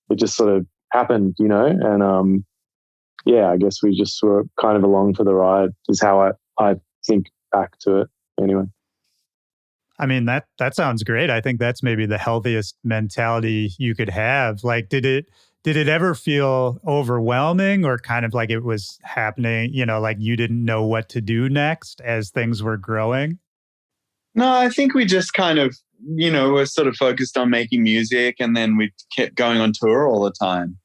it just sort of happened, and I guess we just were kind of along for the ride is how I think back to it anyway. I mean, that sounds great. I think that's maybe the healthiest mentality you could have. Like, did it ever feel overwhelming or kind of like it was happening, like you didn't know what to do next as things were growing? No, I think we just kind of, were sort of focused on making music, and then we kept going on tour all the time.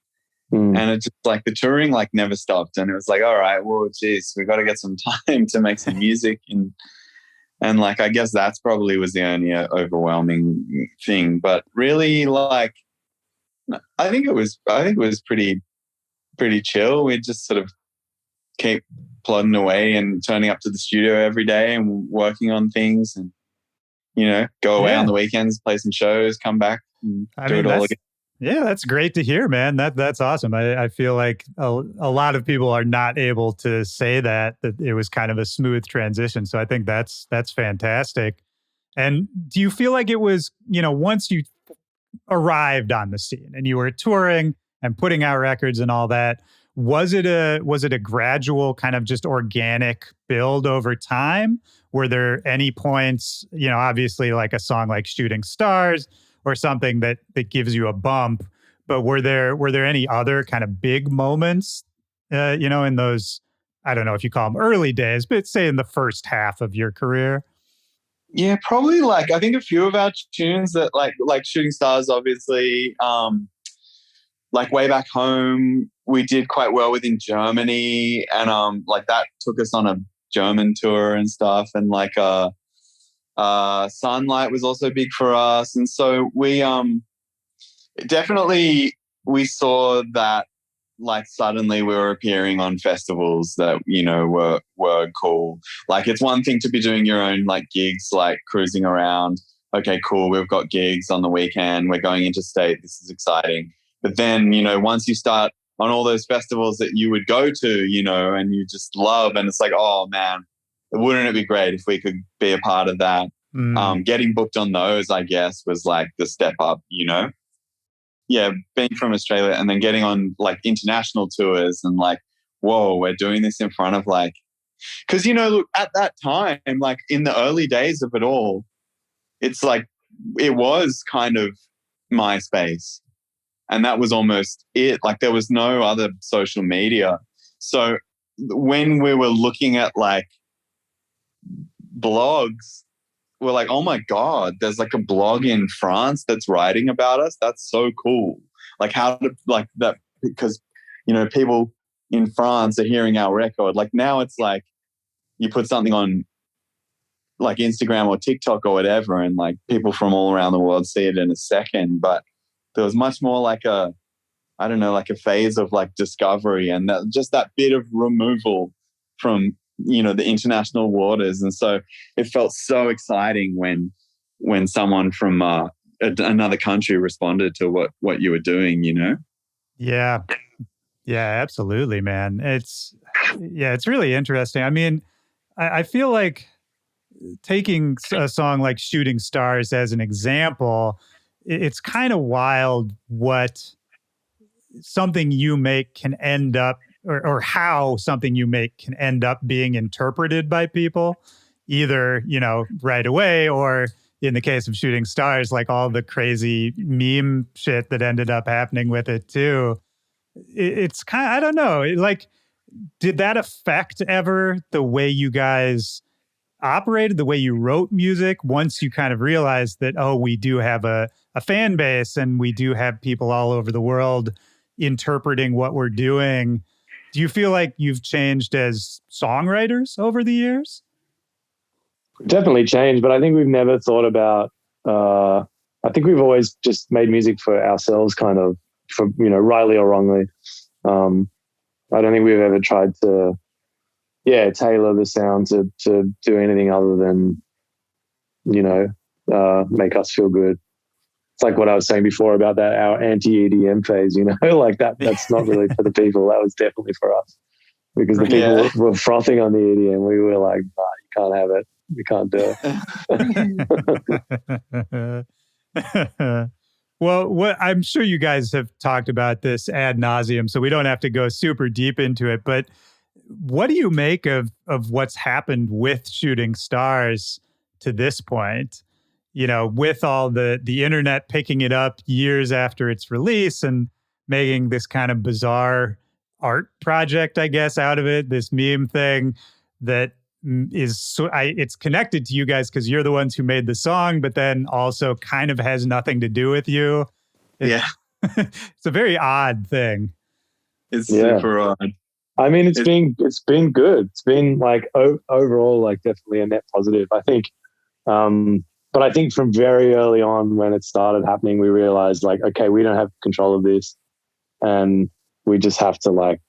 And it's just like the touring like never stopped. And it was like, all right, well, geez, we got to get some time to make some music. And like, I guess that's probably was the only overwhelming thing. But really, like, I think it was pretty chill. We just sort of keep plodding away and turning up to the studio every day and working on things, and go away on the weekends, play some shows, come back and do it all again. Yeah, that's great to hear, man. That's awesome. I feel like a lot of people are not able to say that it was kind of a smooth transition. So I think that's fantastic. And do you feel like it was, once you arrived on the scene and you were touring and putting out records and all that, was it a gradual kind of just organic build over time? Were there any points, obviously like a song like Shooting Stars or something that gives you a bump, but were there any other kind of big moments, in those, I don't know if you call them early days, but say in the first half of your career? Yeah, probably like, I think a few of our tunes that like Shooting Stars, obviously, like Way Back Home, we did quite well with in Germany, and like that took us on a German tour and stuff, and like Sunlight was also big for us. And so we definitely we saw that like suddenly we were appearing on festivals that were cool. Like it's one thing to be doing your own like gigs, like cruising around. Okay, cool, we've got gigs on the weekend, we're going interstate, this is exciting. But then once you start on all those festivals that you would go to, and you just love, and it's like, oh man, wouldn't it be great if we could be a part of that? Getting booked on those, I guess, was like the step up, Yeah, being from Australia and then getting on like international tours and like, whoa, we're doing this in front of like, because, look, at that time, like in the early days of it all, it's like, it was kind of MySpace. And that was almost it. Like there was no other social media. So when we were looking at like blogs, we're like, oh my God, there's like a blog in France that's writing about us. That's so cool. Like how to like that, because, people in France are hearing our record. Like now it's like you put something on like Instagram or TikTok or whatever, and like people from all around the world see it in a second. But there was much more like a phase of like discovery and just that bit of removal from, the international waters. And so it felt so exciting when someone from another country responded to what you were doing, Yeah. Yeah, absolutely, man. It's really interesting. I mean, I feel like taking a song like Shooting Stars as an example, it's kind of wild what something you make can end up, or how something you make can end up being interpreted by people, either, right away, or in the case of Shooting Stars, like all the crazy meme shit that ended up happening with it too. It's kind of, I don't know, like, did that affect ever the way you guys operated, the way you wrote music, once you kind of realized that, oh, we do have a fan base and we do have people all over the world interpreting what we're doing? Do you feel like you've changed as songwriters over the years? Definitely changed, but I think we've never thought about. I think we've always just made music for ourselves, kind of, for rightly or wrongly. I don't think we've ever tried to, tailor the sound to do anything other than, make us feel good. It's like what I was saying before about that, our anti-EDM phase, like that's not really for the people. That was definitely for us, because the people were frothing on the EDM. We were like, nah, you can't have it. You can't do it. Well, I'm sure you guys have talked about this ad nauseum, so we don't have to go super deep into it. But what do you make of what's happened with Shooting Stars to this point? With all the internet picking it up years after its release and making this kind of bizarre art project, I guess, out of it, this meme thing that it's connected to you guys because you're the ones who made the song, but then also kind of has nothing to do with you. It's a very odd thing. It's super odd. I mean, it's been good. It's been like overall, like, definitely a net positive, I think. But I think from very early on, when it started happening, we realized, like, okay, we don't have control of this, and we just have to, like,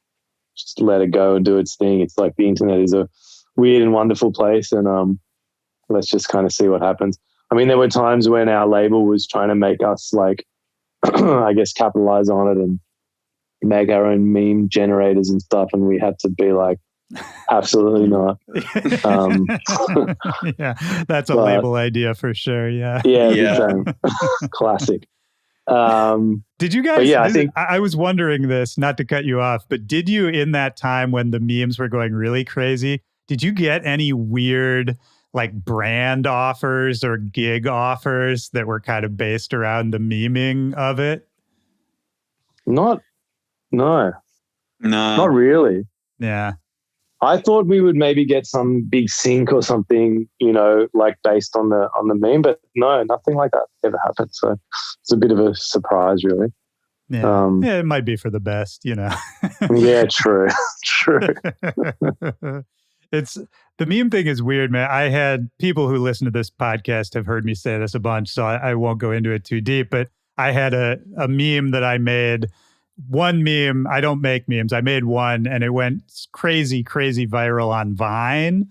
just let it go and do its thing. It's like the internet is a weird and wonderful place, and let's just kind of see what happens. I mean, there were times when our label was trying to make us, like, I guess, capitalize on it and make our own meme generators and stuff, and we had to be like, absolutely not. Yeah, that's a label idea for sure. Yeah. Classic. Did you guys? I think I was wondering this, not to cut you off, but did you, in that time when the memes were going really crazy, did you get any weird, like, brand offers or gig offers that were kind of based around the memeing of it? No, not really. Yeah. I thought we would maybe get some big sync or something, like based on the meme, but no, nothing like that ever happened. So it's a bit of a surprise, really. Yeah, it might be for the best, Yeah, true. It's the meme thing is weird, man. I had people who listen to this podcast have heard me say this a bunch, so I won't go into it too deep, but I had a meme that I made. One meme, I don't make memes. I made one and it went crazy, crazy viral on Vine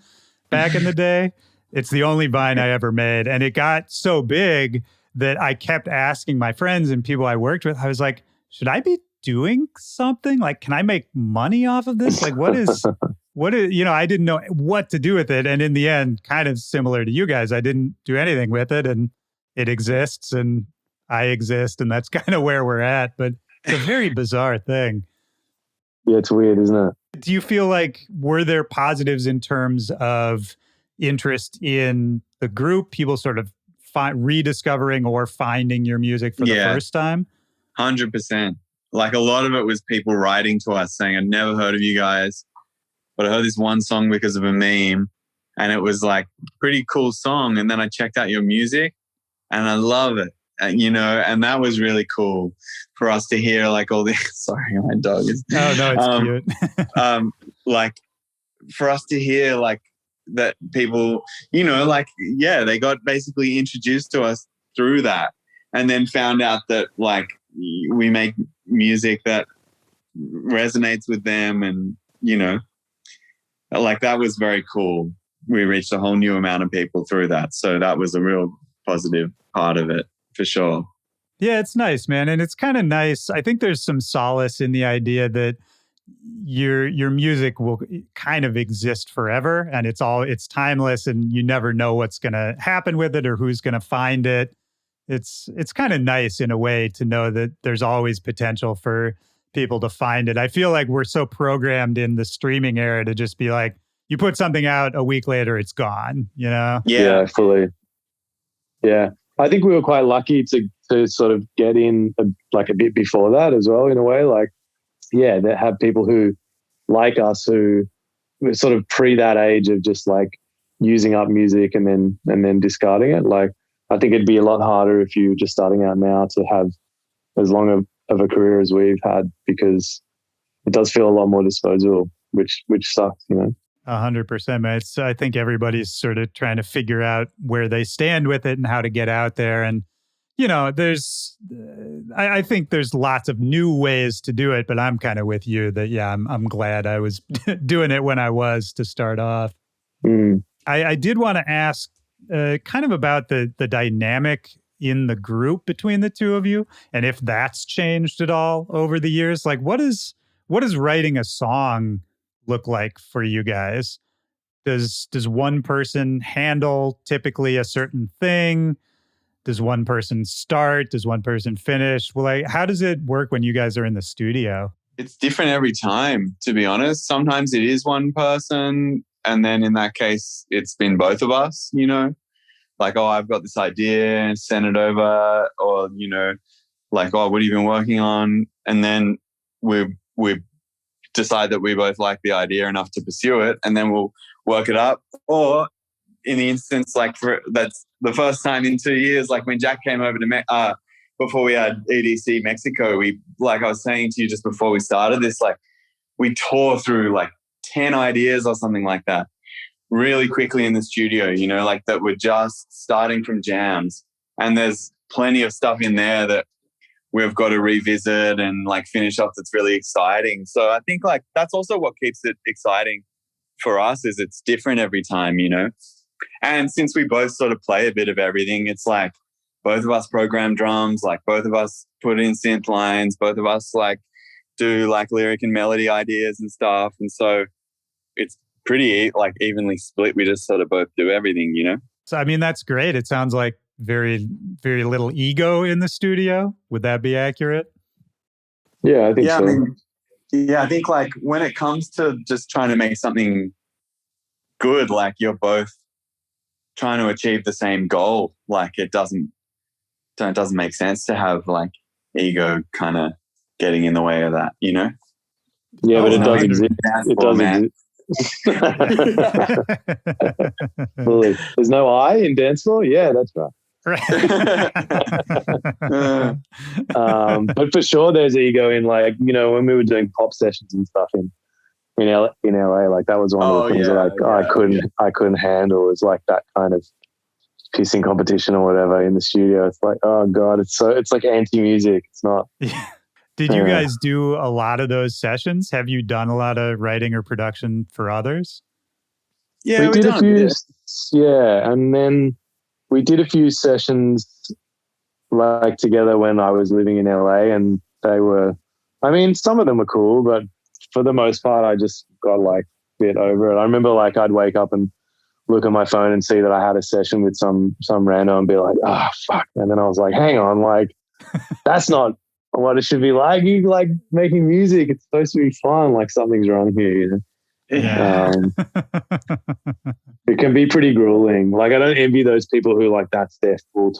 back in the day. It's the only Vine I ever made. And it got so big that I kept asking my friends and people I worked with, I was like, should I be doing something? Like, can I make money off of this? Like, what is, I didn't know what to do with it. And in the end, kind of similar to you guys, I didn't do anything with it, and it exists and I exist. And that's kind of where we're at. But it's a very bizarre thing. Yeah, it's weird, isn't it? Do you feel like, were there positives in terms of interest in the group, people sort of rediscovering or finding your music for the first time? 100%. Like, a lot of it was people writing to us saying, I'd never heard of you guys, but I heard this one song because of a meme, and it was like pretty cool song. And then I checked out your music and I love it. And that was really cool for us to hear, like, all the, sorry, my dog is. Oh, no, it's cute. Like, for us to hear, like, that people, they got basically introduced to us through that, and then found out that, like, we make music that resonates with them, and, like, that was very cool. We reached a whole new amount of people through that. So that was a real positive part of it. For sure. Yeah, it's nice, man. And it's kind of nice. I think there's some solace in the idea that your music will kind of exist forever, and it's timeless, and you never know what's going to happen with it or who's going to find it. It's kind of nice in a way to know that there's always potential for people to find it. I feel like we're so programmed in the streaming era to just be like, you put something out a week later, it's gone, you know? Yeah, fully. Yeah. I think we were quite lucky to sort of get in a bit before that as well, in a way. Like, yeah, that have people who like us who were sort of pre that age of just like using up music and then discarding it. Like, I think it'd be a lot harder if you were just starting out now to have as long of a career as we've had, because it does feel a lot more disposable, which sucks, you know. 100%, man. I think everybody's sort of trying to figure out where they stand with it and how to get out there. And, you know, I think there's lots of new ways to do it, but I'm kind of with you that, yeah, I'm glad I was doing it when I was to start off. I did want to ask kind of about the dynamic in the group between the two of you, and if that's changed at all over the years. Like, what is writing a song look like for you guys? Does one person handle typically a certain thing? Does one person start? Does one person finish? Well, like, how does it work when you guys are in the studio? It's different every time, to be honest. Sometimes it is one person, and then in that case, it's been both of us, you know? Like, oh, I've got this idea, send it over, or, you know, like, oh, what have you been working on? And then we decide that we both like the idea enough to pursue it, and then we'll work it up. Or in the instance, like, that's the first time in 2 years, like when Jack came over to before we had EDC Mexico, we, like I was saying to you just before we started this, like, we tore through like 10 ideas or something like that really quickly in the studio, you know, like that we're just starting from jams. And there's plenty of stuff in there that we've got to revisit and like finish off that's really exciting. So I think like that's also what keeps it exciting for us, is it's different every time, you know. And since we both sort of play a bit of everything, it's like both of us program drums, like both of us put in synth lines, both of us like do like lyric and melody ideas and stuff. And so it's pretty like evenly split. We just sort of both do everything, you know? So, I mean, that's great. It sounds like very, very little ego in the studio. Would that be accurate? Yeah, I think so. I mean, yeah, I think like when it comes to just trying to make something good, like you're both trying to achieve the same goal. Like it doesn't make sense to have like ego kind of getting in the way of that, you know? Yeah, but it does exist. It does exist. Well, there's no I in dance floor? Yeah, that's right. But for sure there's ego in, like, you know, when we were doing pop sessions and stuff in LA, like that was one of the things that I couldn't handle, is like that kind of pissing competition or whatever in the studio. It's like, oh God, it's like anti-music. It's not. Did you guys do a lot of those sessions? Have you done a lot of writing or production for others? Yeah, we did a few. Yeah, and then we did a few sessions like together when I was living in LA, and they were, I mean, some of them were cool, but for the most part, I just got like a bit over it. I remember like I'd wake up and look at my phone and see that I had a session with some rando and be like, oh, fuck. And then I was like, hang on, like, that's not what it should be like. You like making music. It's supposed to be fun. Like something's wrong here, you know? Yeah. It can be pretty grueling. Like I don't envy those people who like that's their full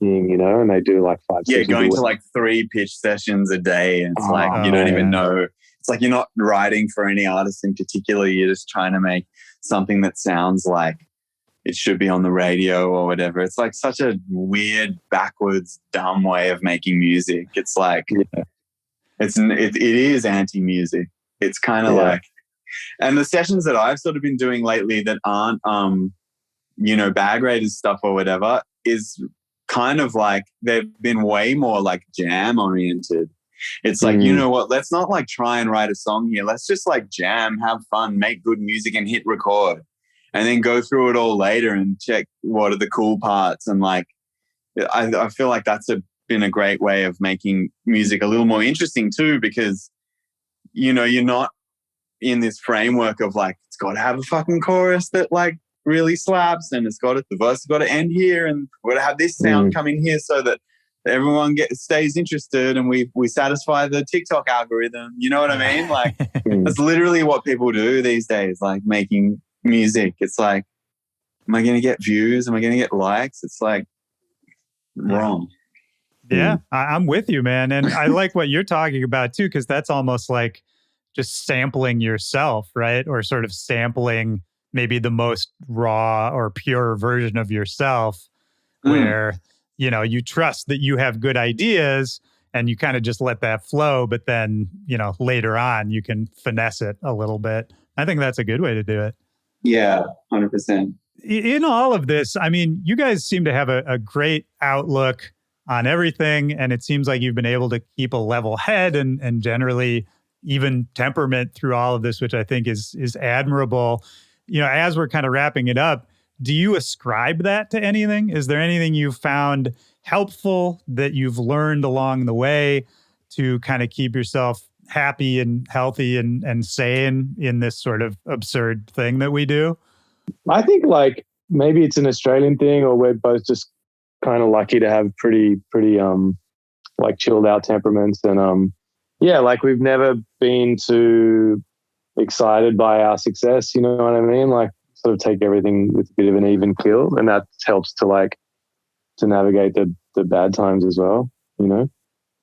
thing, you know, and they do like 5 sessions. Yeah, going to like 3 pitch sessions a day. And it's like, you don't even know. It's like you're not writing for any artist in particular. You're just trying to make something that sounds like it should be on the radio or whatever. It's like such a weird, backwards, dumb way of making music. It's like, it is anti-music. It's kind of like, and the sessions that I've sort of been doing lately that aren't, you know, bag raiders stuff or whatever, is kind of like they've been way more like jam oriented. It's like, you know what, let's not like try and write a song here. Let's just like jam, have fun, make good music and hit record, and then go through it all later and check what are the cool parts. And like, I feel like that's a been a great way of making music a little more interesting too, because, you know, you're not in this framework of like, it's got to have a fucking chorus that like really slaps, and the verse has got to end here, and we're going to have this sound come in here so that everyone stays interested, and we satisfy the TikTok algorithm. You know what I mean? Like, that's literally what people do these days, like making music. It's like, am I going to get views? Am I going to get likes? It's like wrong. Yeah, I'm with you, man. And I like what you're talking about too, because that's almost like just sampling yourself, right? Or sort of sampling maybe the most raw or pure version of yourself, where, you know, you trust that you have good ideas and you kind of just let that flow. But then, you know, later on, you can finesse it a little bit. I think that's a good way to do it. Yeah, 100%. In all of this, I mean, you guys seem to have a great outlook on everything. And it seems like you've been able to keep a level head and generally even temperament through all of this, which I think is admirable. You know, as we're kind of wrapping it up, do you ascribe that to anything? Is there anything you found helpful that you've learned along the way to kind of keep yourself happy and healthy and sane in this sort of absurd thing that we do? I think like maybe it's an Australian thing, or we're both just kind of lucky to have pretty like chilled out temperaments, and yeah, like we've never been too excited by our success, you know what I mean? Like sort of take everything with a bit of an even keel, and that helps to navigate the bad times as well, you know?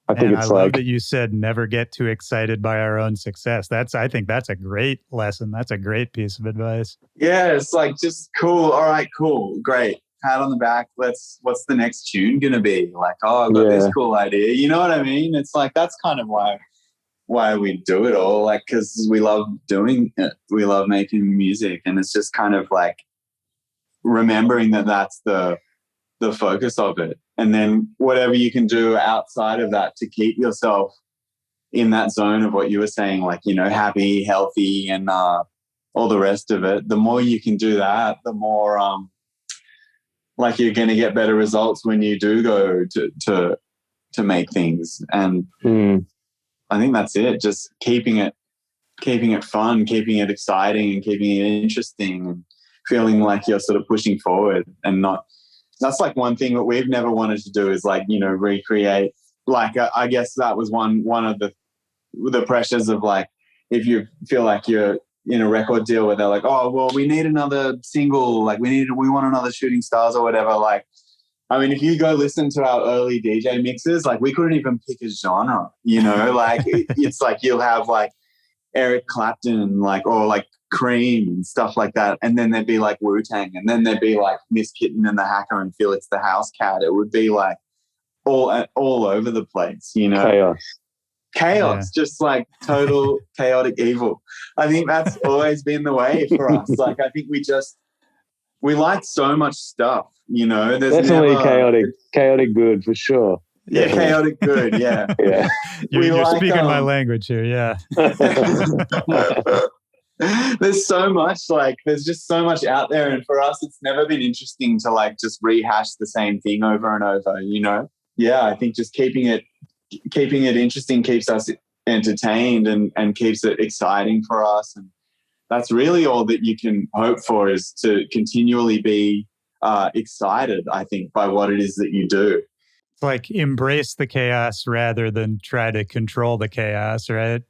I think it's I love like that you said never get too excited by our own success. I think that's a great lesson. That's a great piece of advice. Yeah, it's like just cool. All right, cool, great. Pat on the back. What's the next tune gonna be? Like, oh, I've got this cool idea. You know what I mean? It's like that's kind of why we do it all. Like, because we love doing it. We love making music, and it's just kind of like remembering that that's the focus of it, and then whatever you can do outside of that to keep yourself in that zone of what you were saying, like, you know, happy, healthy, and all the rest of it. The more you can do that, the more like you're going to get better results when you do go to make things. And I think that's it. Just keeping it fun, keeping it exciting, and keeping it interesting, and feeling like you're sort of pushing forward and not. That's like one thing that we've never wanted to do is like, you know, recreate. Like I guess that was one of the pressures of like, if you feel like you're in a record deal where they're like, oh, well, we need another single, like we want another Shooting Stars or whatever. Like, I mean, if you go listen to our early DJ mixes, like we couldn't even pick a genre, you know, like it's like you'll have like Eric Clapton, like, or like Cream and stuff like that. And then there'd be like Wu-Tang, and then there'd be like Miss Kitten and the Hacker and Felix the House Cat. It would be like all over the place, you know. Chaos, just like total chaotic evil. I think that's always been the way for us. Like, I think we like so much stuff, you know. There's definitely chaotic good for sure. Yeah, chaotic good, yeah. Yeah. You're speaking my language here, yeah. There's just so much out there, and for us it's never been interesting to like just rehash the same thing over and over, you know. Yeah, I think just keeping it interesting keeps us entertained and keeps it exciting for us, and that's really all that you can hope for, is to continually be excited, I think, by what it is that you do. It's like embrace the chaos rather than try to control the chaos, right?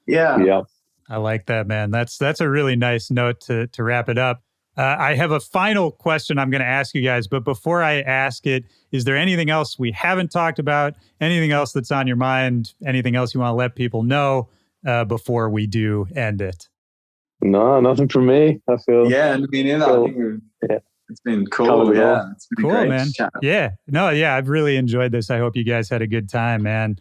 Yeah. I like that, man. That's a really nice note to wrap it up. I have a final question I'm going to ask you guys, but before I ask it, is there anything else we haven't talked about? Anything else that's on your mind? Anything else you want to let people know before we do end it? No, nothing from me. I feel. Yeah, me neither. I think it's been cool. Yeah, it's been cool, great, man. chat. Yeah, I've really enjoyed this. I hope you guys had a good time, man.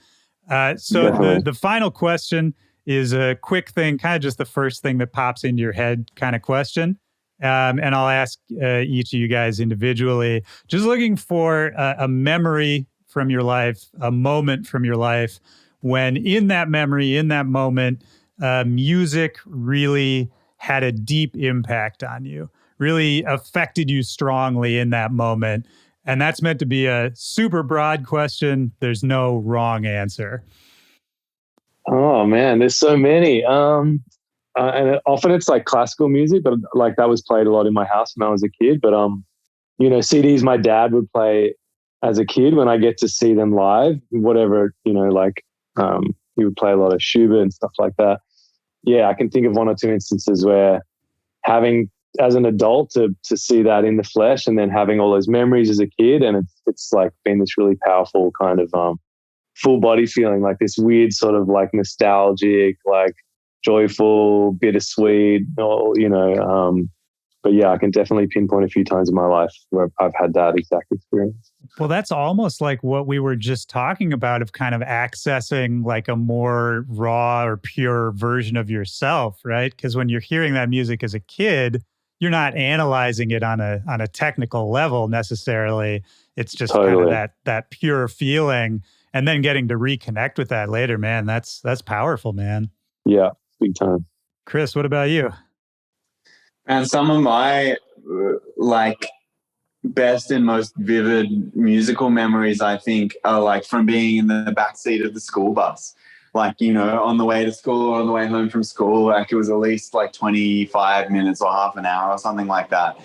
So the final question is a quick thing, kind of just the first thing that pops into your head kind of question. And I'll ask each of you guys individually, just looking for a memory from your life, a moment from your life when in that memory, in that moment, music really had a deep impact on you, really affected you strongly in that moment. And that's meant to be a super broad question. There's no wrong answer. Oh man, there's so many. And often it's like classical music, but like that was played a lot in my house when I was a kid. But CDs my dad would play as a kid. When I get to see them live, whatever, he would play a lot of Schubert and stuff like that. Yeah, I can think of one or two instances where having, as an adult, to see that in the flesh, and then having all those memories as a kid, and it's like been this really powerful kind of full body feeling, like this weird sort of like nostalgic, like joyful, bittersweet, but yeah, I can definitely pinpoint a few times in my life where I've had that exact experience. Well, that's almost like what we were just talking about, of kind of accessing like a more raw or pure version of yourself, right? Because when you're hearing that music as a kid, you're not analyzing it on a technical level necessarily. It's just Totally. kind of that pure feeling, and then getting to reconnect with that later, man. That's powerful, man. Yeah, big time. Chris, what about you? And some of my like best and most vivid musical memories, I think, are like from being in the backseat of the school bus. Like, on the way to school or on the way home from school, like it was at least like 25 minutes or half an hour or something like that.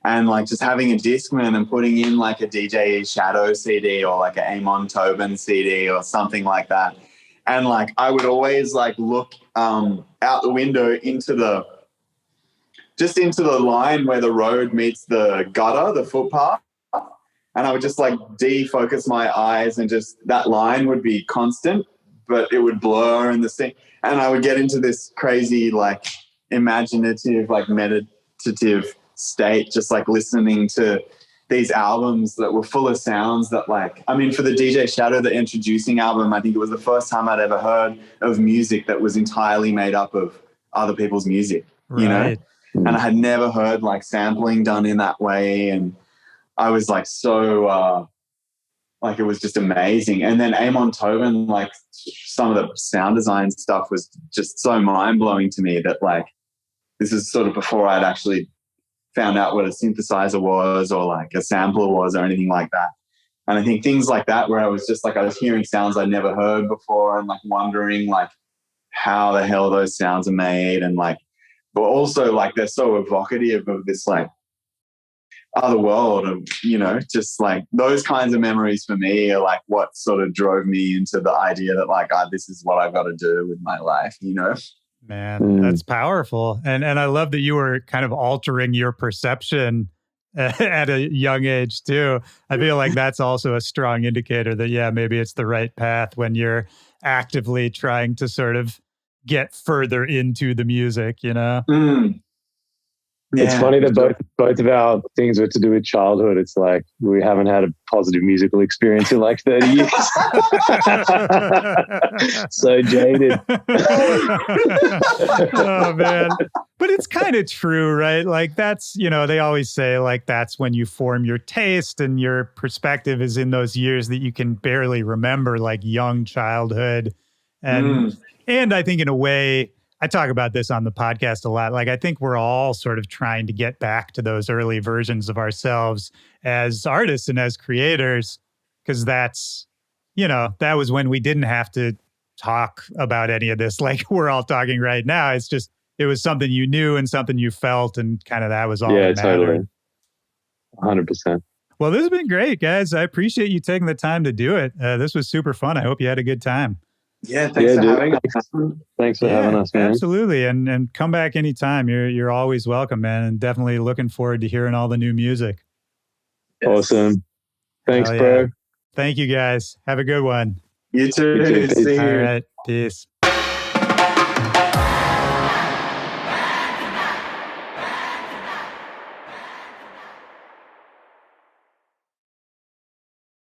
And like just having a Discman and putting in like a DJ Shadow CD or like an Amon Tobin CD or something like that. And like I would always like look out the window into the line where the road meets the gutter, the footpath. And I would just like defocus my eyes, and just that line would be constant, but it would blur and and I would get into this crazy, like imaginative, like meditative state, just like listening to these albums that were full of sounds that for the DJ Shadow, the Introducing album, I think it was the first time I'd ever heard of music that was entirely made up of other people's music, Right. And I had never heard like sampling done in that way. And I was like, so, it was just amazing. And then Amon Tobin, like some of the sound design stuff was just so mind blowing to me that like, this is sort of before I'd actually found out what a synthesizer was or like a sampler was or anything like that. And I think things like that, where I was hearing sounds I'd never heard before and like wondering like how the hell those sounds are made, and like, but also like they're so evocative of this like other world of, just like those kinds of memories for me are like what sort of drove me into the idea that like, this is what I've got to do with my life, Man, that's powerful. And I love that you were kind of altering your perception at a young age too. I feel like that's also a strong indicator that, yeah, maybe it's the right path when you're actively trying to sort of get further into the music, Yeah, it's funny that both of our things were to do with childhood. It's like we haven't had a positive musical experience in like 30 years. So jaded. Oh, man. But it's kind of true, right? Like that's, they always say like that's when you form your taste, and your perspective is in those years that you can barely remember, like young childhood. And I think in a way, I talk about this on the podcast a lot. Like, I think we're all sort of trying to get back to those early versions of ourselves as artists and as creators, because that's, that was when we didn't have to talk about any of this like we're all talking right now. It's just, it was something you knew and something you felt, and kind of that was all that mattered. Totally. 100%. Well, this has been great, guys. I appreciate you taking the time to do it. This was super fun. I hope you had a good time. Yeah, thanks for having us. Thanks for having us, man. Absolutely. And come back anytime. You're always welcome, man. And definitely looking forward to hearing all the new music. Yes. Awesome. Thanks, bro. Thank you, guys. Have a good one. You too. You too. See you. All right. Peace.